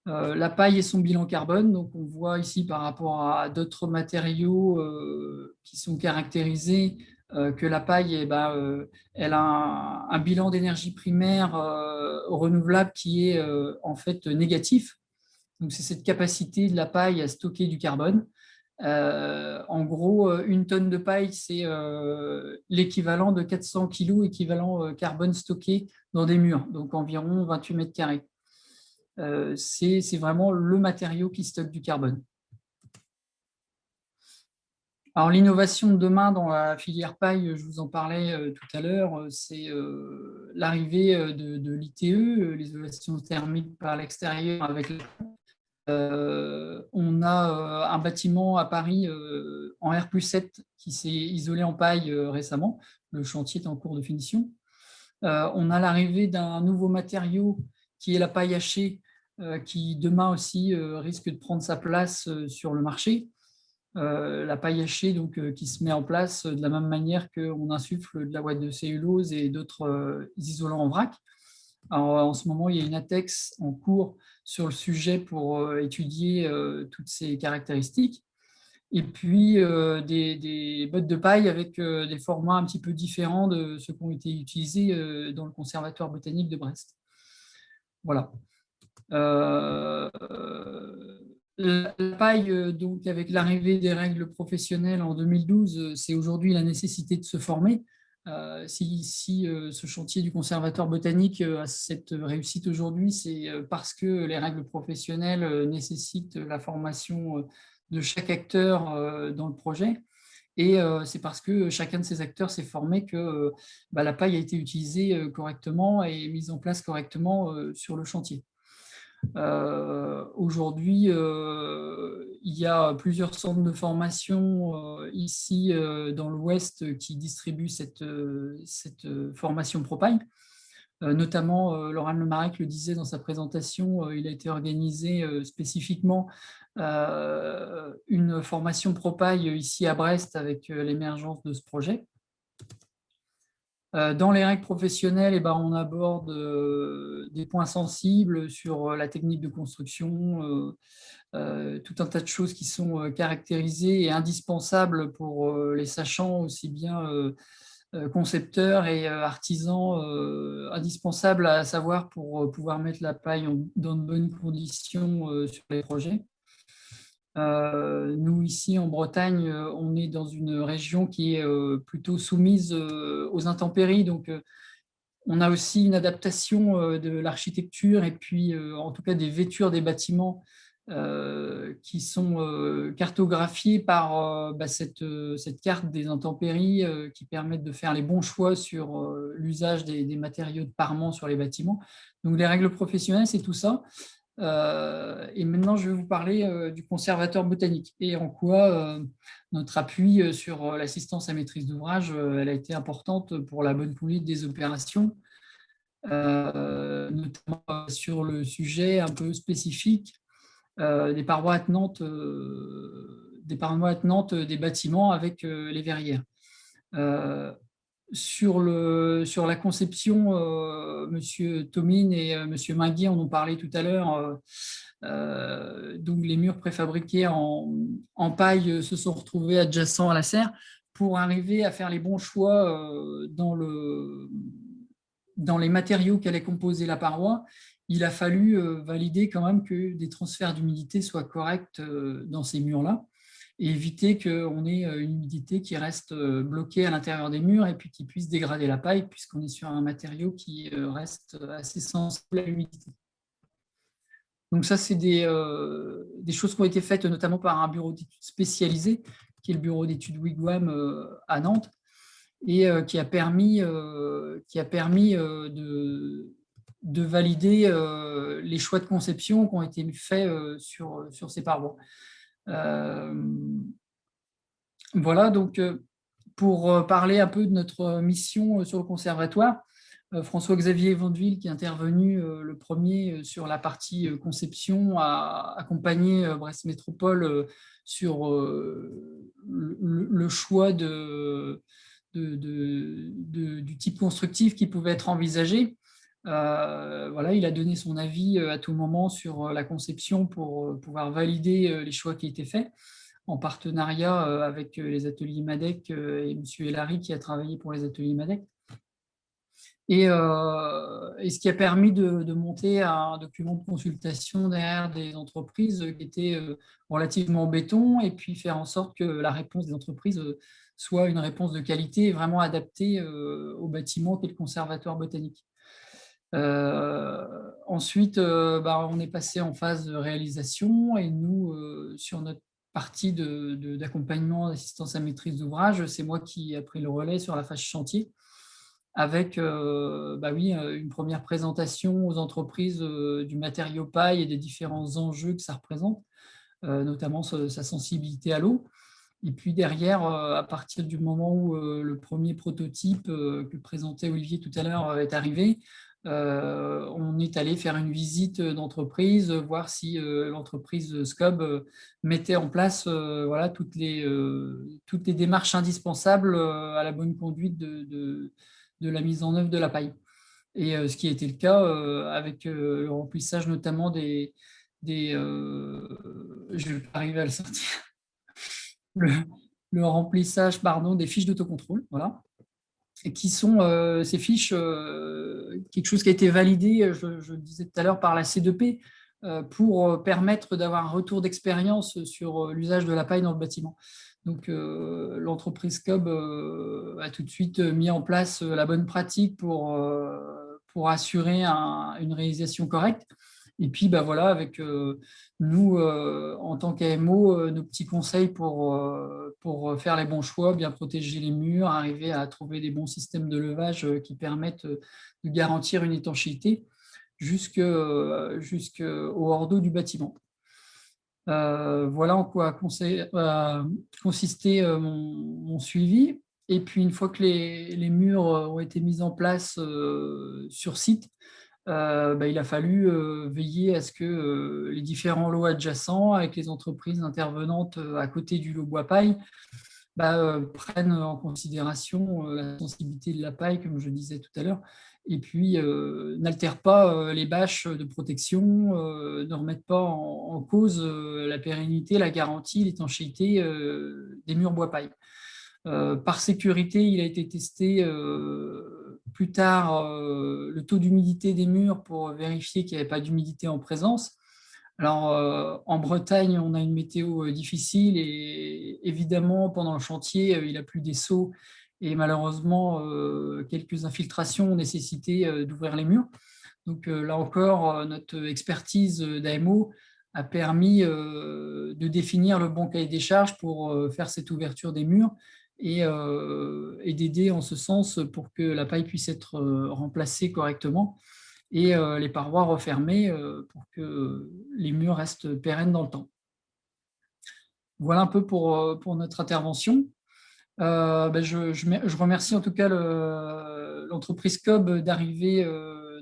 La paille et son bilan carbone, donc on voit ici par rapport à d'autres matériaux qui sont caractérisés que la paille, elle a un bilan d'énergie primaire renouvelable qui est en fait négatif. Donc c'est cette capacité de la paille à stocker du carbone. En gros, une tonne de paille, c'est l'équivalent de 400 kg équivalent carbone stocké dans des murs, donc environ 28 mètres carrés. C'est vraiment le matériau qui stocke du carbone. Alors, l'innovation de demain dans la filière paille, je vous en parlais tout à l'heure, c'est l'arrivée de l'ITE, l'isolation thermique par l'extérieur avec on a un bâtiment à Paris en R+7 qui s'est isolé en paille récemment. Le chantier est en cours de finition. On a l'arrivée d'un nouveau matériau qui est la paille hachée, qui demain aussi risque de prendre sa place sur le marché. La paille hachée donc, qui se met en place de la même manière qu'on insuffle de la ouate de cellulose et d'autres isolants en vrac. Alors, en ce moment, il y a une ATEX en cours sur le sujet pour étudier toutes ces caractéristiques. Et puis, des bottes de paille avec des formats un petit peu différents de ceux qui ont été utilisés dans le Conservatoire botanique de Brest. Voilà. La paille, donc, avec l'arrivée des règles professionnelles en 2012, c'est aujourd'hui la nécessité de se former. Si ce chantier du Conservatoire botanique a cette réussite aujourd'hui, c'est parce que les règles professionnelles nécessitent la formation de chaque acteur dans le projet. Et c'est parce que chacun de ces acteurs s'est formé que la paille a été utilisée correctement et mise en place correctement sur le chantier. Aujourd'hui, il y a plusieurs centres de formation ici dans l'Ouest qui distribuent cette formation ProPaille. Notamment, Laurent Lemarec le disait dans sa présentation, il a été organisé spécifiquement une formation ProPaille ici à Brest avec l'émergence de ce projet. Dans les règles professionnelles, on aborde des points sensibles sur la technique de construction, tout un tas de choses qui sont caractérisées et indispensables pour les sachants, aussi bien concepteurs et artisans, indispensables à savoir pour pouvoir mettre la paille dans de bonnes conditions sur les projets. Nous, ici en Bretagne, on est dans une région qui est plutôt soumise aux intempéries. Donc, on a aussi une adaptation de l'architecture et puis, en tout cas, des vêtures des bâtiments qui sont cartographiés par cette carte des intempéries qui permettent de faire les bons choix sur l'usage des matériaux de parement sur les bâtiments. Donc, les règles professionnelles, c'est tout ça. Et maintenant, je vais vous parler du conservateur botanique et en quoi notre appui sur l'assistance à maîtrise d'ouvrage elle a été importante pour la bonne conduite des opérations, notamment sur le sujet un peu spécifique des parois attenantes des bâtiments avec les verrières. Sur la conception, M. Thomine et M. Minguet en ont parlé tout à l'heure. Donc les murs préfabriqués en paille se sont retrouvés adjacents à la serre pour arriver à faire les bons choix dans les matériaux qu'allait composer la paroi. Il a fallu valider quand même que des transferts d'humidité soient corrects dans ces murs-là, et éviter qu'on ait une humidité qui reste bloquée à l'intérieur des murs et puis qui puisse dégrader la paille, puisqu'on est sur un matériau qui reste assez sensible à l'humidité. Donc ça, c'est des choses qui ont été faites notamment par un bureau d'études spécialisé, qui est le bureau d'études Wigwam à Nantes, et qui a permis de valider les choix de conception qui ont été faits sur ces parois. Voilà, donc pour parler un peu de notre mission sur le conservatoire, François-Xavier Vandeville, qui est intervenu le premier sur la partie conception, a accompagné Brest Métropole sur le choix du type constructif qui pouvait être envisagé. Voilà, il a donné son avis à tout moment sur la conception pour pouvoir valider les choix qui étaient faits, en partenariat avec les ateliers MADEC et M. Elary qui a travaillé pour les ateliers MADEC. Et ce qui a permis de monter un document de consultation derrière des entreprises qui était relativement béton, et puis faire en sorte que la réponse des entreprises soit une réponse de qualité vraiment adaptée au bâtiment qu'est le conservatoire botanique. Ensuite, on est passé en phase de réalisation, et nous, sur notre partie d'accompagnement, d'assistance à maîtrise d'ouvrage. C'est moi qui ai pris le relais sur la phase chantier avec une première présentation aux entreprises du matériau paille et des différents enjeux que ça représente, notamment sa sensibilité à l'eau. Et puis derrière, à partir du moment où le premier prototype que présentait Olivier tout à l'heure est arrivé, on est allé faire une visite d'entreprise, voir si l'entreprise SCOB mettait en place toutes les démarches indispensables à la bonne conduite de la mise en œuvre de la paille. Et ce qui a été le cas avec le remplissage notamment je vais pas arriver à le sortir, le remplissage des fiches d'autocontrôle, voilà, et qui sont ces fiches, quelque chose qui a été validé, je le disais tout à l'heure, par la C2P, pour permettre d'avoir un retour d'expérience sur l'usage de la paille dans le bâtiment. Donc, l'entreprise SCOB a tout de suite mis en place la bonne pratique pour assurer une réalisation correcte. Et puis, avec nous, en tant qu'AMO, nos petits conseils pour faire les bons choix, bien protéger les murs, arriver à trouver des bons systèmes de levage qui permettent de garantir une étanchéité jusqu'au hors d'eau du bâtiment. Voilà en quoi a consisté mon suivi. Et puis, une fois que les murs ont été mis en place sur site, il a fallu veiller à ce que les différents lots adjacents, avec les entreprises intervenantes à côté du lot bois paille, prennent en considération la sensibilité de la paille, comme je disais tout à l'heure, et puis n'altèrent pas les bâches de protection, ne remettent pas en cause la pérennité, la garantie, l'étanchéité des murs bois paille. Par sécurité, il a été testé plus tard le taux d'humidité des murs pour vérifier qu'il n'y avait pas d'humidité en présence. Alors, en Bretagne, on a une météo difficile et évidemment, pendant le chantier, il a plu des seaux et malheureusement, quelques infiltrations ont nécessité d'ouvrir les murs. Donc là encore, notre expertise d'AMO a permis de définir le bon cahier des charges pour faire cette ouverture des murs et d'aider en ce sens pour que la paille puisse être remplacée correctement et les parois refermées pour que les murs restent pérennes dans le temps. Voilà un peu pour notre intervention. Je remercie en tout cas l'entreprise SCOB d'arriver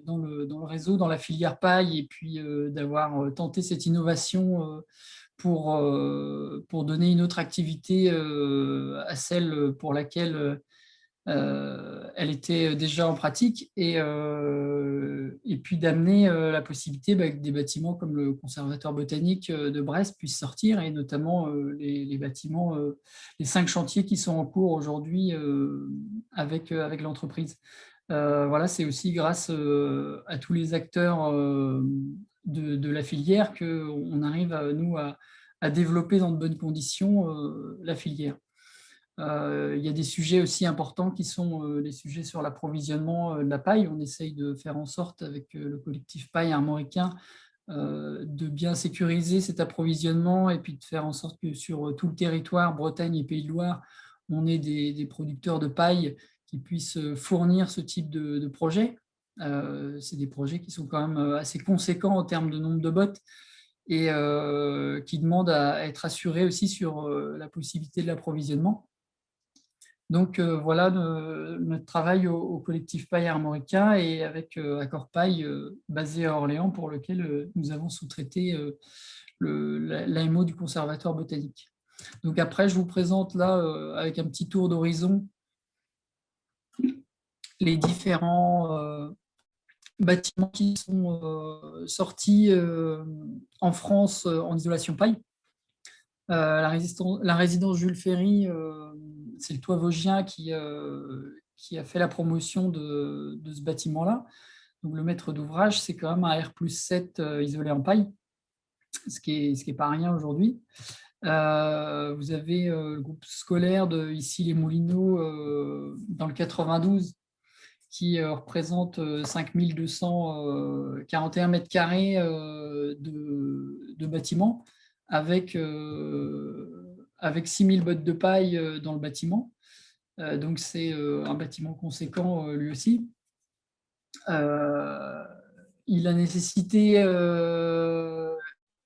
dans le réseau, dans la filière paille, et puis d'avoir tenté cette innovation pour donner une autre activité à celle pour laquelle elle était déjà en pratique, et puis d'amener la possibilité que des bâtiments comme le Conservatoire botanique de Brest puissent sortir, et notamment les bâtiments, les 5 chantiers qui sont en cours aujourd'hui avec l'entreprise. Voilà, c'est aussi grâce à tous les acteurs de la filière qu'on arrive à développer dans de bonnes conditions la filière. Il y a des sujets aussi importants qui sont les sujets sur l'approvisionnement de la paille. On essaye de faire en sorte, avec le collectif paille armoricain, de bien sécuriser cet approvisionnement et puis de faire en sorte que sur tout le territoire, Bretagne et Pays de Loire, on ait des producteurs de paille qui puissent fournir ce type de projet. C'est des projets qui sont quand même assez conséquents en termes de nombre de bottes et qui demandent à être assurés aussi sur la possibilité de l'approvisionnement. Donc voilà notre travail au collectif paille armoricain et avec Accord Paille basé à Orléans, pour lequel nous avons sous-traité l'AMO du Conservatoire botanique. Donc après, je vous présente là, avec un petit tour d'horizon, les différents bâtiments qui sont sortis en France en isolation paille. La résidence Jules Ferry, c'est le toit vosgien qui a fait la promotion de ce bâtiment-là. Donc le maître d'ouvrage, c'est quand même un R+7 isolé en paille, ce qui est pas rien aujourd'hui. Vous avez le groupe scolaire de ici les Moulineaux dans le 92 qui représente 5241 mètres carrés de bâtiments, avec avec 6000 bottes de paille dans le bâtiment. Donc, c'est un bâtiment conséquent lui aussi. Il a nécessité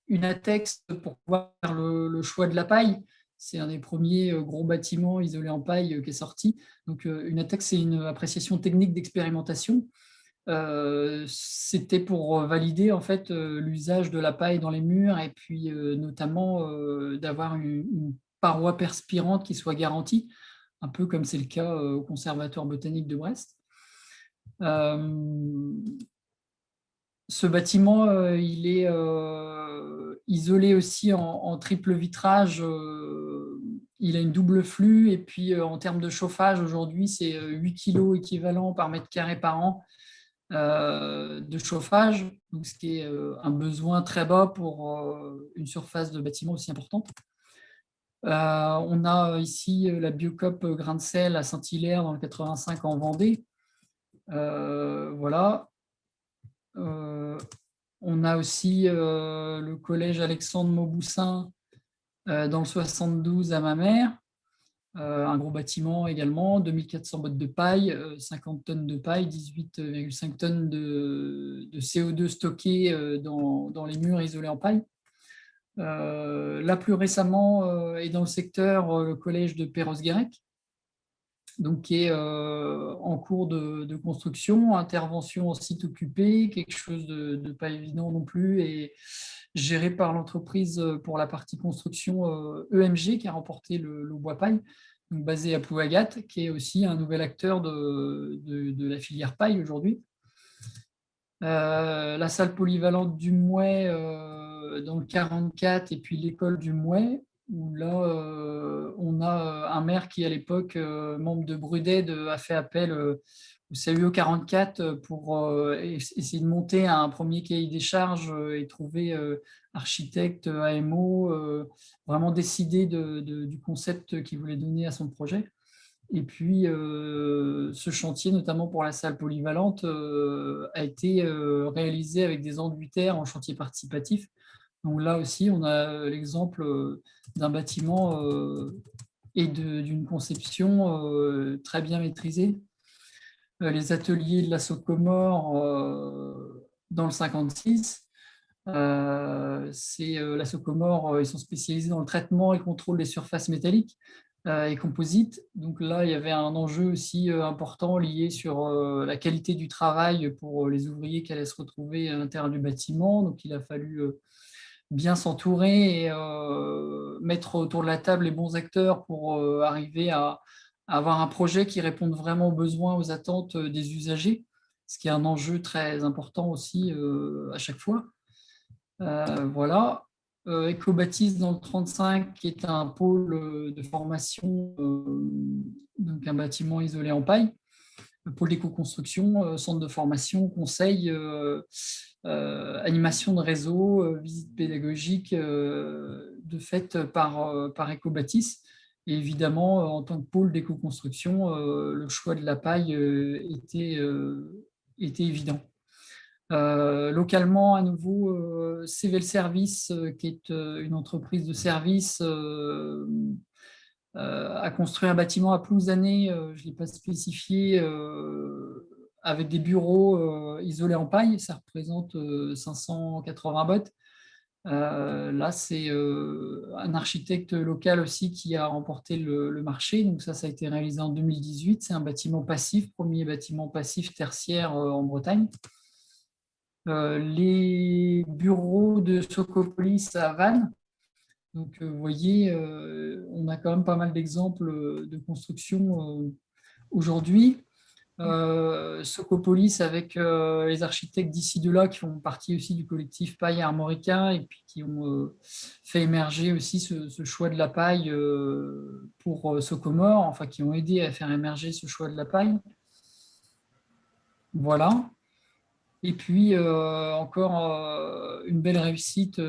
une ATEX pour pouvoir faire le choix de la paille. C'est un des premiers gros bâtiments isolés en paille qui est sorti. Donc, une ATEX, c'est une appréciation technique d'expérimentation. C'était pour valider en fait l'usage de la paille dans les murs et puis notamment d'avoir une paroi perspirante qui soit garantie, un peu comme c'est le cas au Conservatoire botanique de Brest. Ce bâtiment, il est isolé aussi en triple vitrage. Il a une double flux et puis en termes de chauffage, aujourd'hui, c'est 8 kg équivalent par mètre carré par an de chauffage, donc ce qui est un besoin très bas pour une surface de bâtiment aussi importante. On a ici la Biocop Grain de Sel à Saint-Hilaire dans le 85 en Vendée. Voilà. On a aussi le collège Alexandre Mauboussin dans le 72 à Mamers. Un gros bâtiment également, 2400 bottes de paille, 50 tonnes de paille, 18,5 tonnes de CO2 stockées dans les murs isolés en paille. Là, plus récemment, est dans le secteur le collège de Perros-Guirec, donc qui est en cours de construction, intervention en site occupé, quelque chose de pas évident non plus, et géré par l'entreprise pour la partie construction EMG qui a remporté le bois paille, donc basé à Plouagat, qui est aussi un nouvel acteur de la filière paille aujourd'hui. La salle polyvalente du Mouet dans le 44 et puis l'école du Mouet, où là on a un maire qui à l'époque, membre de Bruded, a fait appel au CUE 44 pour essayer de monter un premier cahier des charges et trouver architecte, AMO, vraiment décider du concept qu'il voulait donner à son projet. Et puis, ce chantier, notamment pour la salle polyvalente, a été réalisé avec des enduitaires en chantier participatif. Donc là aussi, on a l'exemple d'un bâtiment et d'une conception très bien maîtrisée. Les ateliers de la Socomore dans le 56. La Socomore, ils sont spécialisés dans le traitement et le contrôle des surfaces métalliques et composites. Donc là, il y avait un enjeu aussi important lié sur la qualité du travail pour les ouvriers qui allaient se retrouver à l'intérieur du bâtiment. Donc il a fallu bien s'entourer et mettre autour de la table les bons acteurs pour arriver à avoir un projet qui réponde vraiment aux besoins, aux attentes des usagers, ce qui est un enjeu très important aussi à chaque fois. Voilà. Ecobatis dans le 35, qui est un pôle de formation, donc un bâtiment isolé en paille, le pôle d'éco-construction, centre de formation, conseil, animation de réseau, visite pédagogique de fait par Ecobatis. Et évidemment, en tant que pôle d'éco-construction, le choix de la paille était évident. Localement, à nouveau, Cvel Service, qui est une entreprise de service, a construit un bâtiment à Plouzané, je ne l'ai pas spécifié, avec des bureaux isolés en paille. Ça représente 580 bottes. Là, c'est un architecte local aussi qui a remporté le marché. Donc ça a été réalisé en 2018. C'est un bâtiment passif, premier bâtiment passif tertiaire en Bretagne. Les bureaux de Socopolis à Vannes. Donc, vous voyez, on a quand même pas mal d'exemples de construction aujourd'hui. Socopolis avec les architectes d'ici de là qui font partie aussi du collectif Paille Armoricain et puis qui ont fait émerger aussi ce choix de la paille pour Socomore, enfin qui ont aidé à faire émerger ce choix de la paille. Voilà. Et puis encore une belle réussite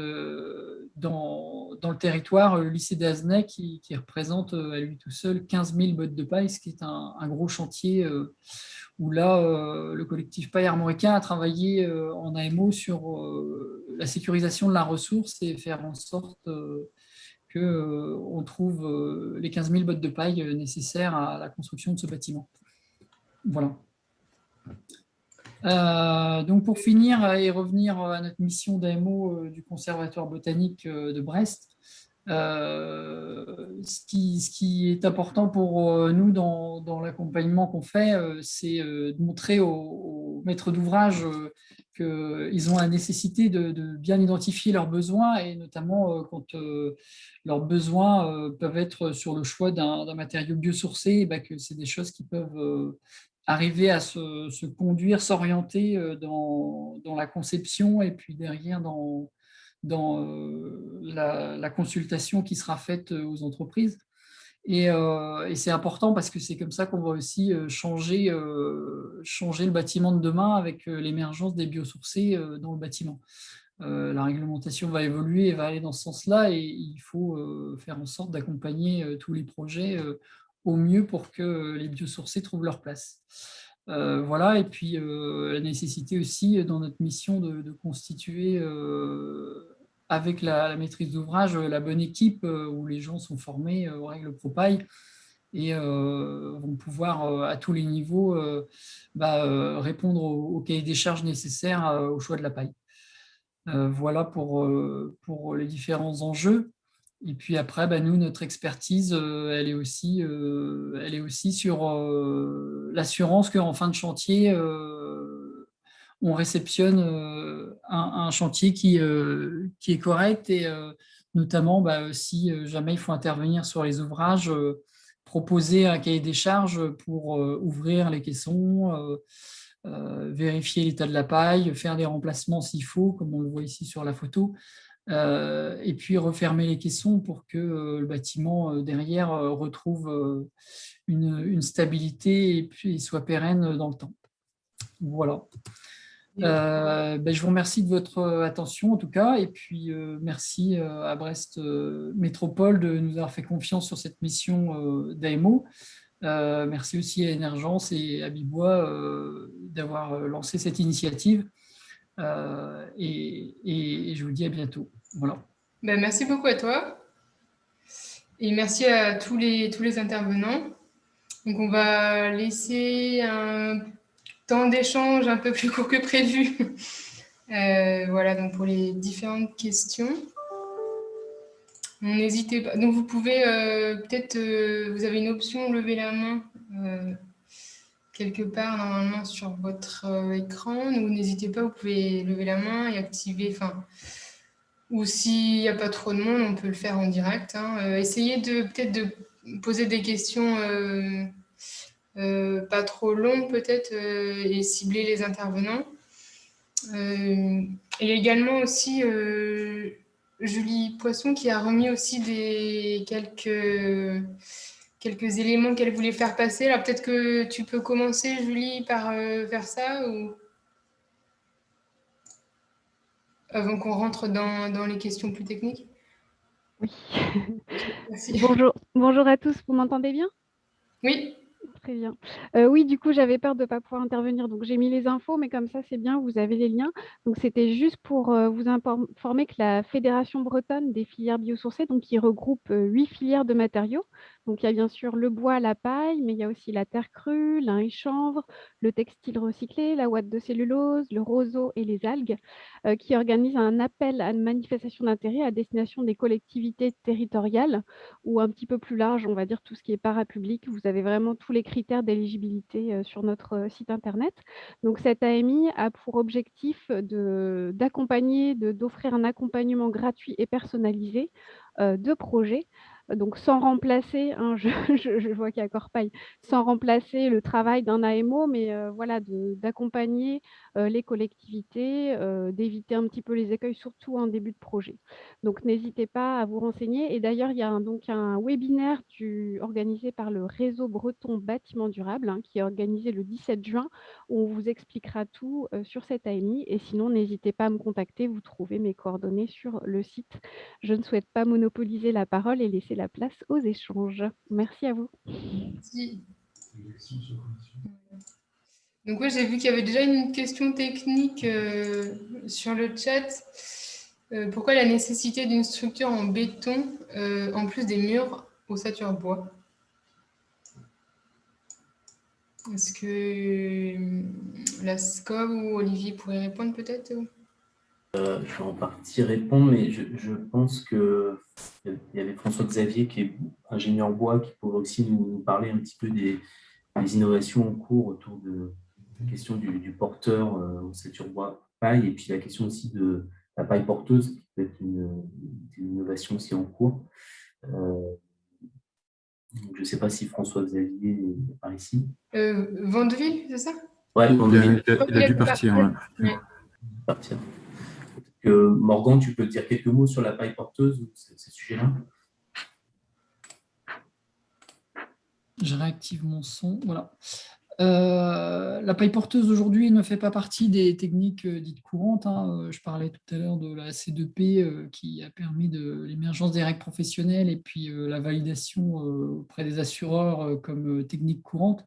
dans le territoire, le lycée d'Azenay qui représente à lui tout seul 15 000 bottes de paille, ce qui est un gros chantier où là, le collectif Paille Armoricain a travaillé en AMO sur la sécurisation de la ressource et faire en sorte qu'on trouve les 15 000 bottes de paille nécessaires à la construction de ce bâtiment. Voilà. Donc pour finir et revenir à notre mission d'AMO du Conservatoire botanique de Brest, ce qui est important pour nous dans l'accompagnement qu'on fait, c'est de montrer aux maîtres d'ouvrage qu'ils ont la nécessité de bien identifier leurs besoins, et notamment quand leurs besoins peuvent être sur le choix d'un matériau biosourcé, que c'est des choses qui peuvent arriver à se conduire, s'orienter dans la conception, et puis derrière dans la consultation qui sera faite aux entreprises. Et c'est important parce que c'est comme ça qu'on va aussi changer le bâtiment de demain avec l'émergence des biosourcés dans le bâtiment. La réglementation va évoluer et va aller dans ce sens-là, et il faut faire en sorte d'accompagner tous les projets au mieux pour que les biosourcés trouvent leur place. Voilà, et puis la nécessité aussi dans notre mission de constituer avec la maîtrise d'ouvrage la bonne équipe où les gens sont formés aux règles ProPaille et vont pouvoir à tous les niveaux répondre au cahier des charges nécessaires au choix de la paille. Voilà pour les différents enjeux. Et puis après, nous, notre expertise, elle est aussi sur l'assurance qu'en fin de chantier, on réceptionne un chantier qui est correct, et notamment si jamais il faut intervenir sur les ouvrages, proposer un cahier des charges pour ouvrir les caissons, vérifier l'état de la paille, faire des remplacements s'il faut, comme on le voit ici sur la photo, et puis refermer les caissons pour que le bâtiment derrière retrouve une stabilité et puis soit pérenne dans le temps. Voilà. Je vous remercie de votre attention en tout cas, et puis merci à Brest Métropole de nous avoir fait confiance sur cette mission d'AMO. Merci aussi à Énergence et à Bibois d'avoir lancé cette initiative, et je vous dis à bientôt. Voilà. Merci beaucoup à toi, et merci à tous les intervenants. Donc on va laisser un temps d'échange un peu plus court que prévu. Voilà, donc pour les différentes questions. N'hésitez pas. Donc vous pouvez peut-être, vous avez une option lever la main quelque part normalement sur votre écran. Donc n'hésitez pas, vous pouvez lever la main et activer. Ou s'il n'y a pas trop de monde, on peut le faire en direct. Essayez peut-être de poser des questions pas trop longues peut-être, et cibler les intervenants. Et également aussi Julie Poisson qui a remis aussi quelques éléments qu'elle voulait faire passer. Alors peut-être que tu peux commencer, Julie, par faire ça, ou avant qu'on rentre dans les questions plus techniques. Oui. Merci. Bonjour à tous, vous m'entendez bien? Oui. Très bien. Oui, du coup, j'avais peur de ne pas pouvoir intervenir, donc j'ai mis les infos, mais comme ça, c'est bien, vous avez les liens. Donc, c'était juste pour vous informer que la Fédération bretonne des filières biosourcées, donc, qui regroupe 8 filières de matériaux. Donc, il y a bien sûr le bois, la paille, mais il y a aussi la terre crue, lin et chanvre, le textile recyclé, la ouate de cellulose, le roseau et les algues, qui organisent un appel à une manifestation d'intérêt à destination des collectivités territoriales, ou un petit peu plus large, on va dire tout ce qui est parapublic. Vous avez vraiment tous les critères d'éligibilité sur notre site internet. Donc cette AMI a pour objectif d'accompagner, d'offrir un accompagnement gratuit et personnalisé de projets. Donc sans remplacer, je vois qu'il y a Corpaille, sans remplacer le travail d'un AMO, mais voilà, d'accompagner les collectivités, d'éviter un petit peu les écueils, surtout en début de projet. Donc n'hésitez pas à vous renseigner. Et d'ailleurs, il y a un webinaire organisé par le réseau breton bâtiment durable, qui est organisé le 17 juin, où on vous expliquera tout sur cette AMI. Et sinon, n'hésitez pas à me contacter, vous trouvez mes coordonnées sur le site. Je ne souhaite pas monopoliser la parole et laisser la place aux échanges. Merci à vous. Merci. Donc oui, j'ai vu qu'il y avait déjà une question technique sur le chat. Pourquoi la nécessité d'une structure en béton en plus des murs ossature bois? Est-ce que la SCOB ou Olivier pourrait répondre peut-être? Je vais en partie répondre, mais je pense qu'il y avait François-Xavier qui est ingénieur bois qui pourrait aussi nous parler un petit peu des innovations en cours autour de la question du porteur ossature bois paille et puis la question aussi de la paille porteuse qui peut être une innovation aussi en cours. Je ne sais pas si François-Xavier est par ici. Vandeville, c'est ça? Ouais, Vandeville. Il a dû partir. Ouais. Partir. Morgan, tu peux dire quelques mots sur la paille porteuse ou ces sujets-là? Je réactive mon son. Voilà. La paille porteuse aujourd'hui ne fait pas partie des techniques dites courantes. Je parlais tout à l'heure de la C2P qui a permis l'émergence des règles professionnelles et puis la validation auprès des assureurs comme technique courante,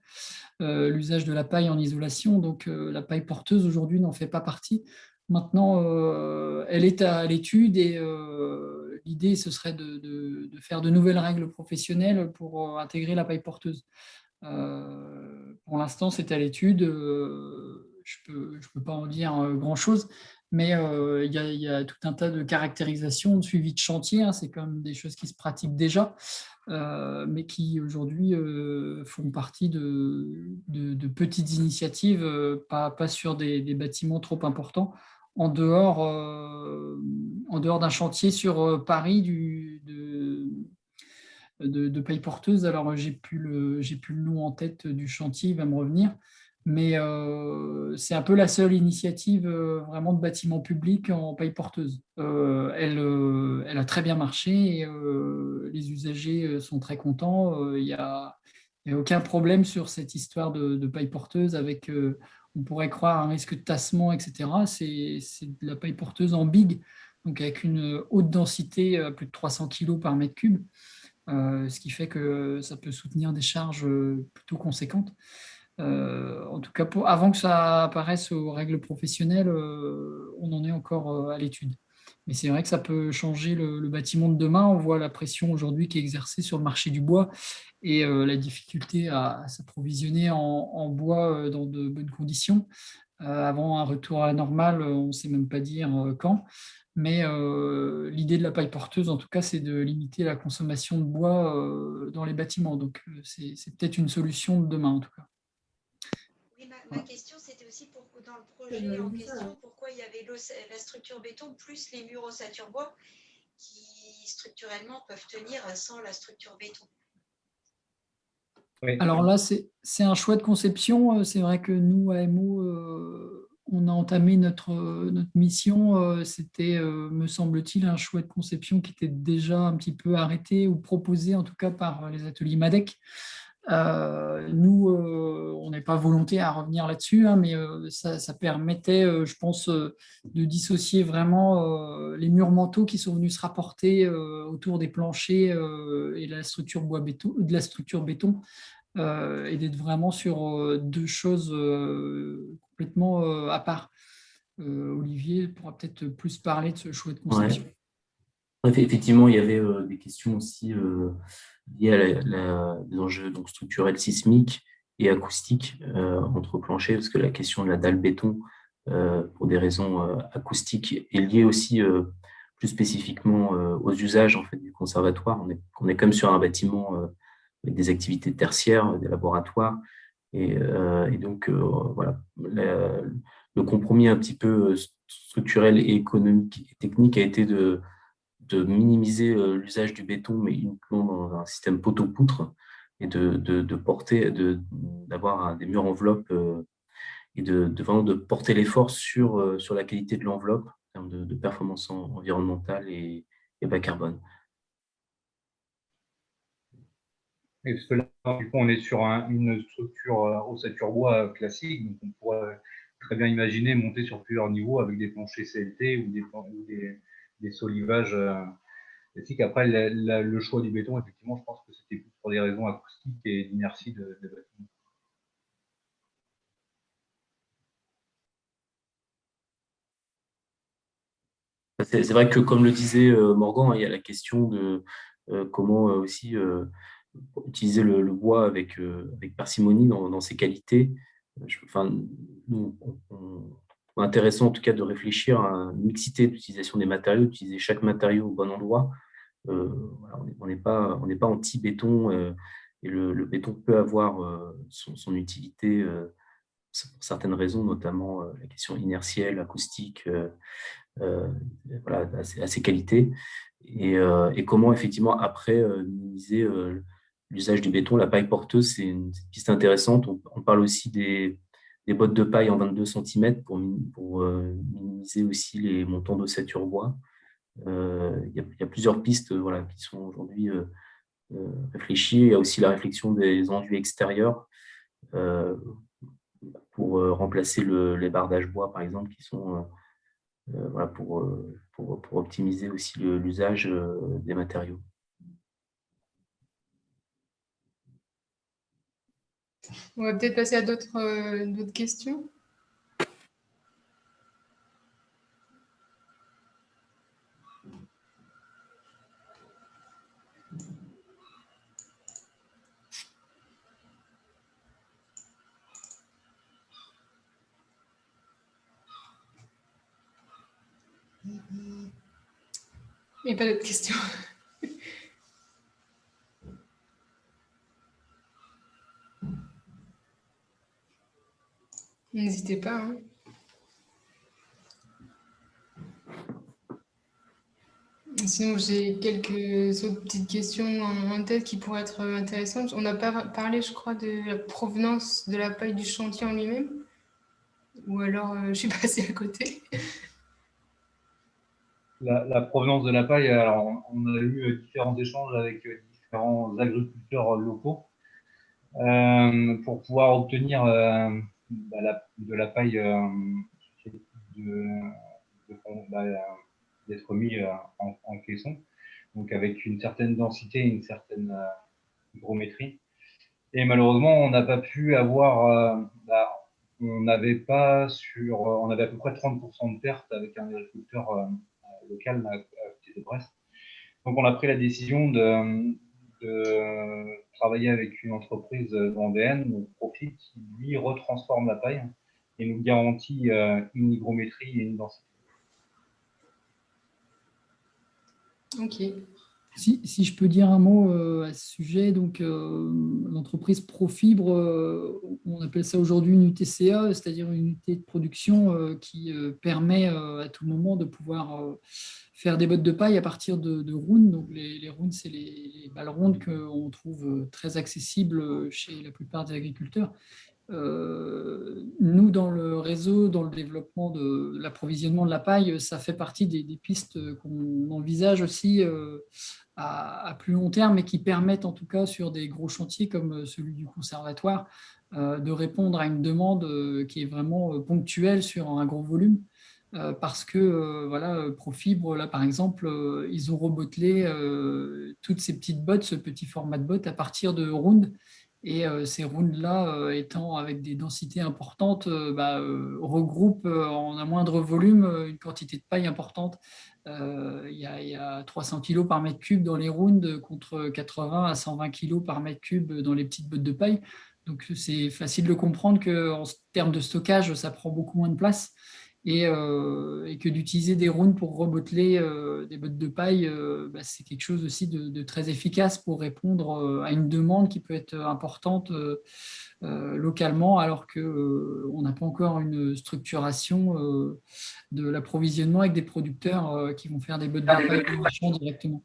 l'usage de la paille en isolation. Donc la paille porteuse aujourd'hui n'en fait pas partie. Maintenant, elle est à l'étude et l'idée, ce serait de faire de nouvelles règles professionnelles pour intégrer la paille porteuse. Pour l'instant, c'est à l'étude. Je peux pas en dire grand-chose, mais il y a tout un tas de caractérisations, de suivi de chantier. C'est quand même des choses qui se pratiquent déjà, mais qui aujourd'hui font partie de petites initiatives, pas sur des bâtiments trop importants, en dehors d'un chantier sur Paris de paille porteuse. Alors, j'ai plus le nom en tête du chantier, il va me revenir. Mais c'est un peu la seule initiative vraiment de bâtiment public en paille porteuse. Elle a très bien marché et les usagers sont très contents. Il n'y a aucun problème sur cette histoire de paille porteuse avec, on pourrait croire, un risque de tassement, etc. C'est de la paille porteuse en big, donc avec une haute densité à plus de 300 kg par mètre cube. Ce qui fait que ça peut soutenir des charges plutôt conséquentes. En tout cas, avant que ça apparaisse aux règles professionnelles, on en est encore à l'étude. Mais c'est vrai que ça peut changer le bâtiment de demain. On voit la pression aujourd'hui qui est exercée sur le marché du bois et la difficulté à s'approvisionner en bois dans de bonnes conditions. Avant un retour à la normale, on ne sait même pas dire quand. Mais l'idée de la paille porteuse, en tout cas, c'est de limiter la consommation de bois dans les bâtiments. Donc, c'est peut-être une solution de demain, en tout cas. Oui, ma question, c'était aussi dans le projet en question, pourquoi il y avait la structure béton plus les murs ossature bois qui, structurellement, peuvent tenir sans la structure béton. Oui. Alors là, c'est un choix de conception. C'est vrai que nous, à AMO, on a entamé notre mission. C'était, me semble-t-il, un choix de conception qui était déjà un petit peu arrêté ou proposé, en tout cas, par les ateliers MADEC. Nous, on n'est pas volonté à revenir là-dessus, mais ça permettait, je pense, de dissocier vraiment les murs manteaux qui sont venus se rapporter autour des planchers et de la structure béton, et d'être vraiment sur deux choses complètement à part. Olivier pourra peut-être plus parler de ce choix de conception. Ouais. Effectivement, il y avait des questions aussi liées à des enjeux donc, structurels sismiques et acoustiques entre planchers, parce que la question de la dalle béton, pour des raisons acoustiques, est liée aussi plus spécifiquement aux usages en fait, du conservatoire. On est comme sur un bâtiment avec des activités tertiaires, des laboratoires, et donc voilà, le compromis un petit peu structurel et économique et technique a été de minimiser l'usage du béton, mais uniquement dans un système poteau-poutre, et d'avoir des murs enveloppes et vraiment de porter l'effort sur la qualité de l'enveloppe en termes de performance environnementale et bas carbone. Et parce que là, du coup, on est sur une structure ossature bois classique, donc on pourrait très bien imaginer monter sur plusieurs niveaux avec des planchers CLT ou des solivages classiques. Après, le choix du béton, effectivement, je pense que c'était plus pour des raisons acoustiques et d'inertie de bâtiment. C'est vrai que, comme le disait Morgan, il y a la question de comment aussi utiliser le bois avec parcimonie dans ses qualités. Enfin, nous, intéressant en tout cas de réfléchir à une mixité d'utilisation des matériaux, d'utiliser chaque matériau au bon endroit. Voilà, on n'est pas anti-béton et le béton peut avoir son utilité pour certaines raisons, notamment la question inertielle, acoustique, voilà, à ses qualités. Et comment effectivement après minimiser l'usage du béton. La paille porteuse, c'est une piste intéressante. On parle aussi des bottes de paille en 22 cm pour minimiser aussi les montants d'ossature bois. Il y a plusieurs pistes voilà, qui sont aujourd'hui réfléchies. Il y a aussi la réflexion des enduits extérieurs pour remplacer les bardages bois, par exemple, qui sont voilà, pour optimiser aussi l'usage des matériaux. On va peut-être passer à d'autres questions. Il n'y a pas d'autres questions. N'hésitez pas. Hein. Sinon, j'ai quelques autres petites questions en tête qui pourraient être intéressantes. On n'a pas parlé, je crois, de la provenance de la paille du chantier en lui-même. Ou alors, je suis passée à côté. La provenance de la paille, alors on a eu différents échanges avec différents agriculteurs locaux pour pouvoir obtenir de la paille d'être mis en caisson, donc avec une certaine densité, une certaine hygrométrie. Et malheureusement, on n'a pas pu avoir, on avait à peu près 30% de pertes avec un agriculteur local à côté de Brest. Donc on a pris la décision de travailler avec une entreprise vendéenne, donc Profit, qui lui retransforme la paille et nous garantit une hygrométrie et une densité. Ok. Si je peux dire un mot à ce sujet, donc l'entreprise Profibre, on appelle ça aujourd'hui une UTCA, c'est-à-dire une unité de production qui permet à tout moment de pouvoir faire des bottes de paille à partir de rounes. Donc les rounes, c'est les balles rondes qu'on trouve très accessibles chez la plupart des agriculteurs. Nous, dans le réseau, dans le développement de l'approvisionnement de la paille, ça fait partie des pistes qu'on envisage aussi à plus long terme et qui permettent en tout cas sur des gros chantiers comme celui du conservatoire de répondre à une demande qui est vraiment ponctuelle sur un gros volume. Parce que voilà, Profibre, là par exemple, ils ont rebottelé toutes ces petites bottes, ce petit format de bottes à partir de rounds. Et ces rounds-là, étant avec des densités importantes, regroupent en un moindre volume une quantité de paille importante. Il y a 300 kg par mètre cube dans les rounds contre 80 à 120 kg par mètre cube dans les petites bottes de paille. Donc c'est facile de comprendre qu'en termes de stockage, ça prend beaucoup moins de place. Et que d'utiliser des rounds pour rebotteler des bottes de paille, c'est quelque chose aussi de très efficace pour répondre à une demande qui peut être importante localement, alors qu'on n'a pas encore une structuration de l'approvisionnement avec des producteurs qui vont faire des bottes de paille dans le champ directement.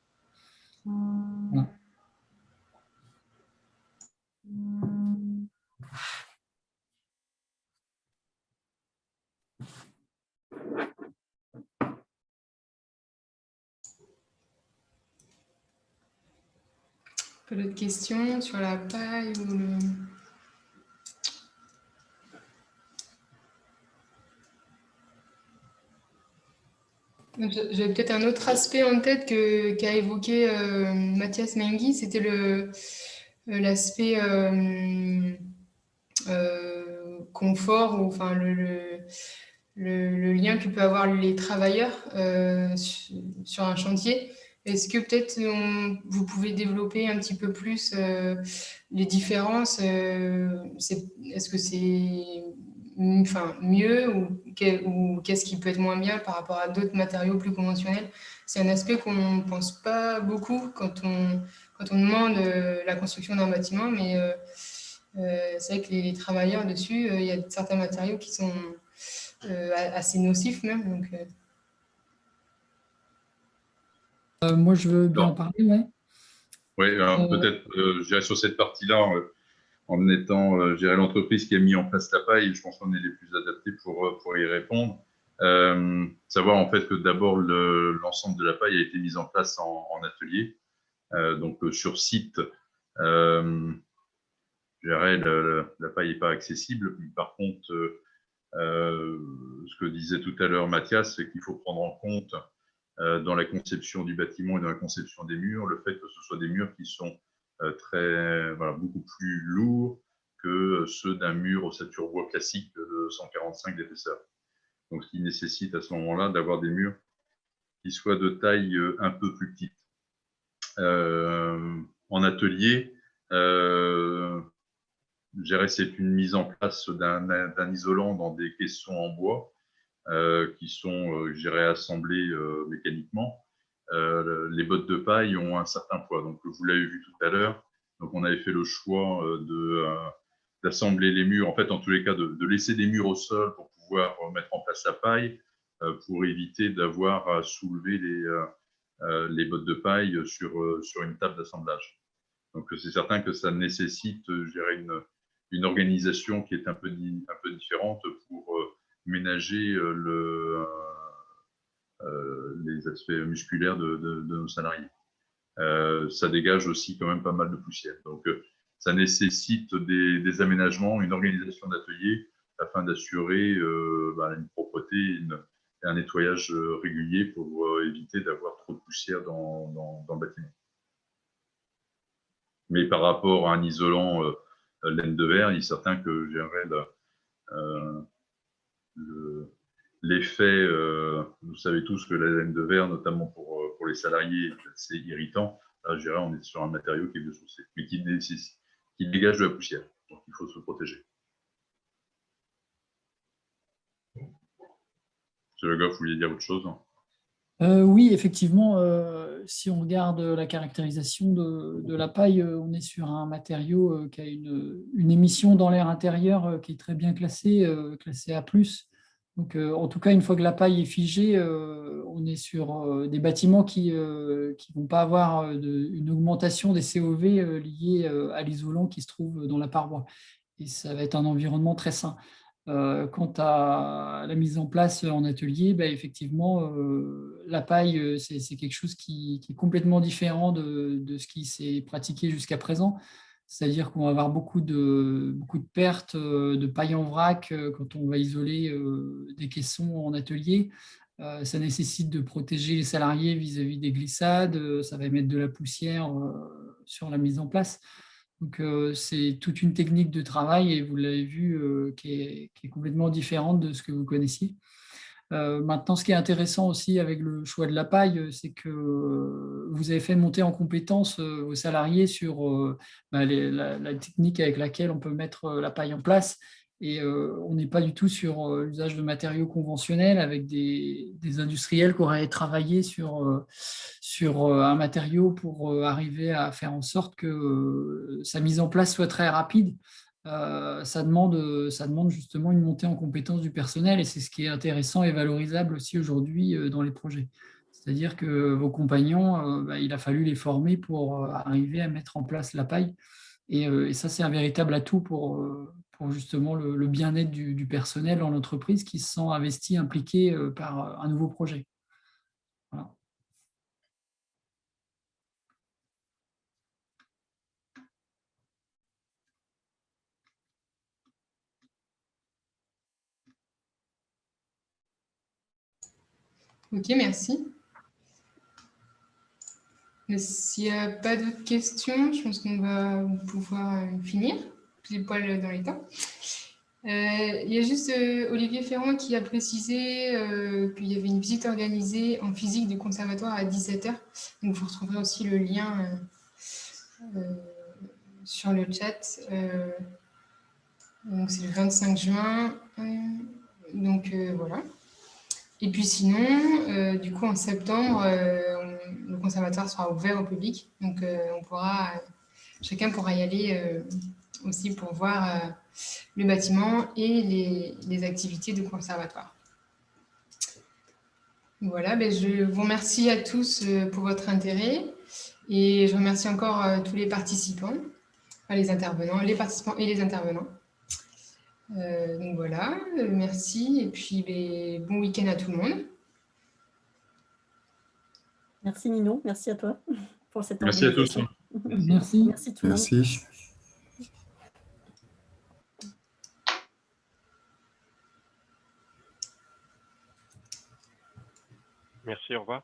Voilà. Pas d'autres questions sur la paille ou le... J'avais peut-être un autre aspect en tête qu'a évoqué Mathias Menghi, c'était l'aspect confort, ou enfin le lien que peuvent avoir les travailleurs sur un chantier. Est-ce que peut-être vous pouvez développer un petit peu plus les différences est-ce que c'est mieux ou qu'est-ce qui peut être moins bien par rapport à d'autres matériaux plus conventionnels? C'est un aspect qu'on ne pense pas beaucoup quand on demande la construction d'un bâtiment, mais c'est vrai que les travailleurs dessus, il y a certains matériaux qui sont assez nocifs même. Donc, moi, je veux bien en parler, ouais. Oui, alors peut-être, je dirais sur cette partie-là, en étant, je dirais, l'entreprise qui a mis en place la paille, je pense qu'on est les plus adaptés pour y répondre. Savoir en fait que d'abord, l'ensemble de la paille a été mise en place en atelier, donc sur site. Je dirais, la paille n'est pas accessible. Par contre, ce que disait tout à l'heure Mathias, c'est qu'il faut prendre en compte dans la conception du bâtiment et dans la conception des murs, le fait que ce soit des murs qui sont beaucoup plus lourds que ceux d'un mur ossature bois classique de 145 d'épaisseur. Donc, ce qui nécessite à ce moment-là d'avoir des murs qui soient de taille un peu plus petite. En atelier, c'est une mise en place d'un isolant dans des caissons en bois qui sont, assemblés mécaniquement. Les bottes de paille ont un certain poids. Donc, vous l'avez vu tout à l'heure. Donc, on avait fait le choix d'assembler les murs, en fait, en tous les cas, de laisser des murs au sol pour pouvoir mettre en place la paille, pour éviter d'avoir à soulever les bottes de paille sur une table d'assemblage. Donc, c'est certain que ça nécessite, une organisation qui est un peu différente pour ménager les aspects musculaires de nos salariés. Ça dégage aussi quand même pas mal de poussière. Donc, ça nécessite des aménagements, une organisation d'atelier afin d'assurer une propreté et un nettoyage régulier pour éviter d'avoir trop de poussière dans le bâtiment. Mais par rapport à un isolant laine de verre, il est certain que l'effet, vous savez tous que la laine de verre, notamment pour les salariés, c'est irritant. Là, on est sur un matériau qui est biosourcé, mais qui dégage de la poussière. Donc, il faut se protéger. Monsieur Le Goff, vous vouliez dire autre chose? Oui, effectivement, si on regarde la caractérisation de la paille, on est sur un matériau qui a une émission dans l'air intérieur qui est très bien classée, classée A+. Donc, en tout cas, une fois que la paille est figée, on est sur des bâtiments qui ne vont pas avoir une augmentation des COV liée à l'isolant qui se trouve dans la paroi. Et ça va être un environnement très sain. Quant à la mise en place en atelier, effectivement, la paille, c'est quelque chose qui est complètement différent de ce qui s'est pratiqué jusqu'à présent. C'est-à-dire qu'on va avoir beaucoup de pertes de paille en vrac quand on va isoler des caissons en atelier. Ça nécessite de protéger les salariés vis-à-vis des glissades. Ça va émettre de la poussière sur la mise en place. Donc, c'est toute une technique de travail, et vous l'avez vu, qui est complètement différente de ce que vous connaissiez. Maintenant, ce qui est intéressant aussi avec le choix de la paille, c'est que vous avez fait monter en compétence vos salariés sur la technique avec laquelle on peut mettre la paille en place. Et on n'est pas du tout sur l'usage de matériaux conventionnels avec des industriels qui auraient travaillé sur un matériau pour arriver à faire en sorte que sa mise en place soit très rapide. Ça demande justement une montée en compétence du personnel, et c'est ce qui est intéressant et valorisable aussi aujourd'hui dans les projets. C'est-à-dire que vos compagnons, il a fallu les former pour arriver à mettre en place la paille. Et ça, c'est un véritable atout pour justement le bien-être du personnel dans l'entreprise qui se sent investi, impliqué par un nouveau projet. Voilà. Ok, merci. S'il n'y a pas d'autres questions, je pense qu'on va pouvoir finir, pile poil dans les temps. Il y a juste Olivier Ferrand qui a précisé qu'il y avait une visite organisée en physique du conservatoire à 17h. Donc, vous retrouverez aussi le lien sur le chat. Donc, c'est le 25 juin. Donc, voilà. Et puis sinon, du coup, en septembre, le conservatoire sera ouvert au public. Donc, chacun pourra y aller aussi pour voir le bâtiment et les activités du conservatoire. Voilà, je vous remercie à tous pour votre intérêt et je remercie encore tous les participants, les participants et les intervenants. Donc voilà, merci et puis bon week-end à tout le monde. Merci Ninon, merci à toi pour cette Merci à tous. Merci. Merci tout le monde. Merci. Merci, au revoir.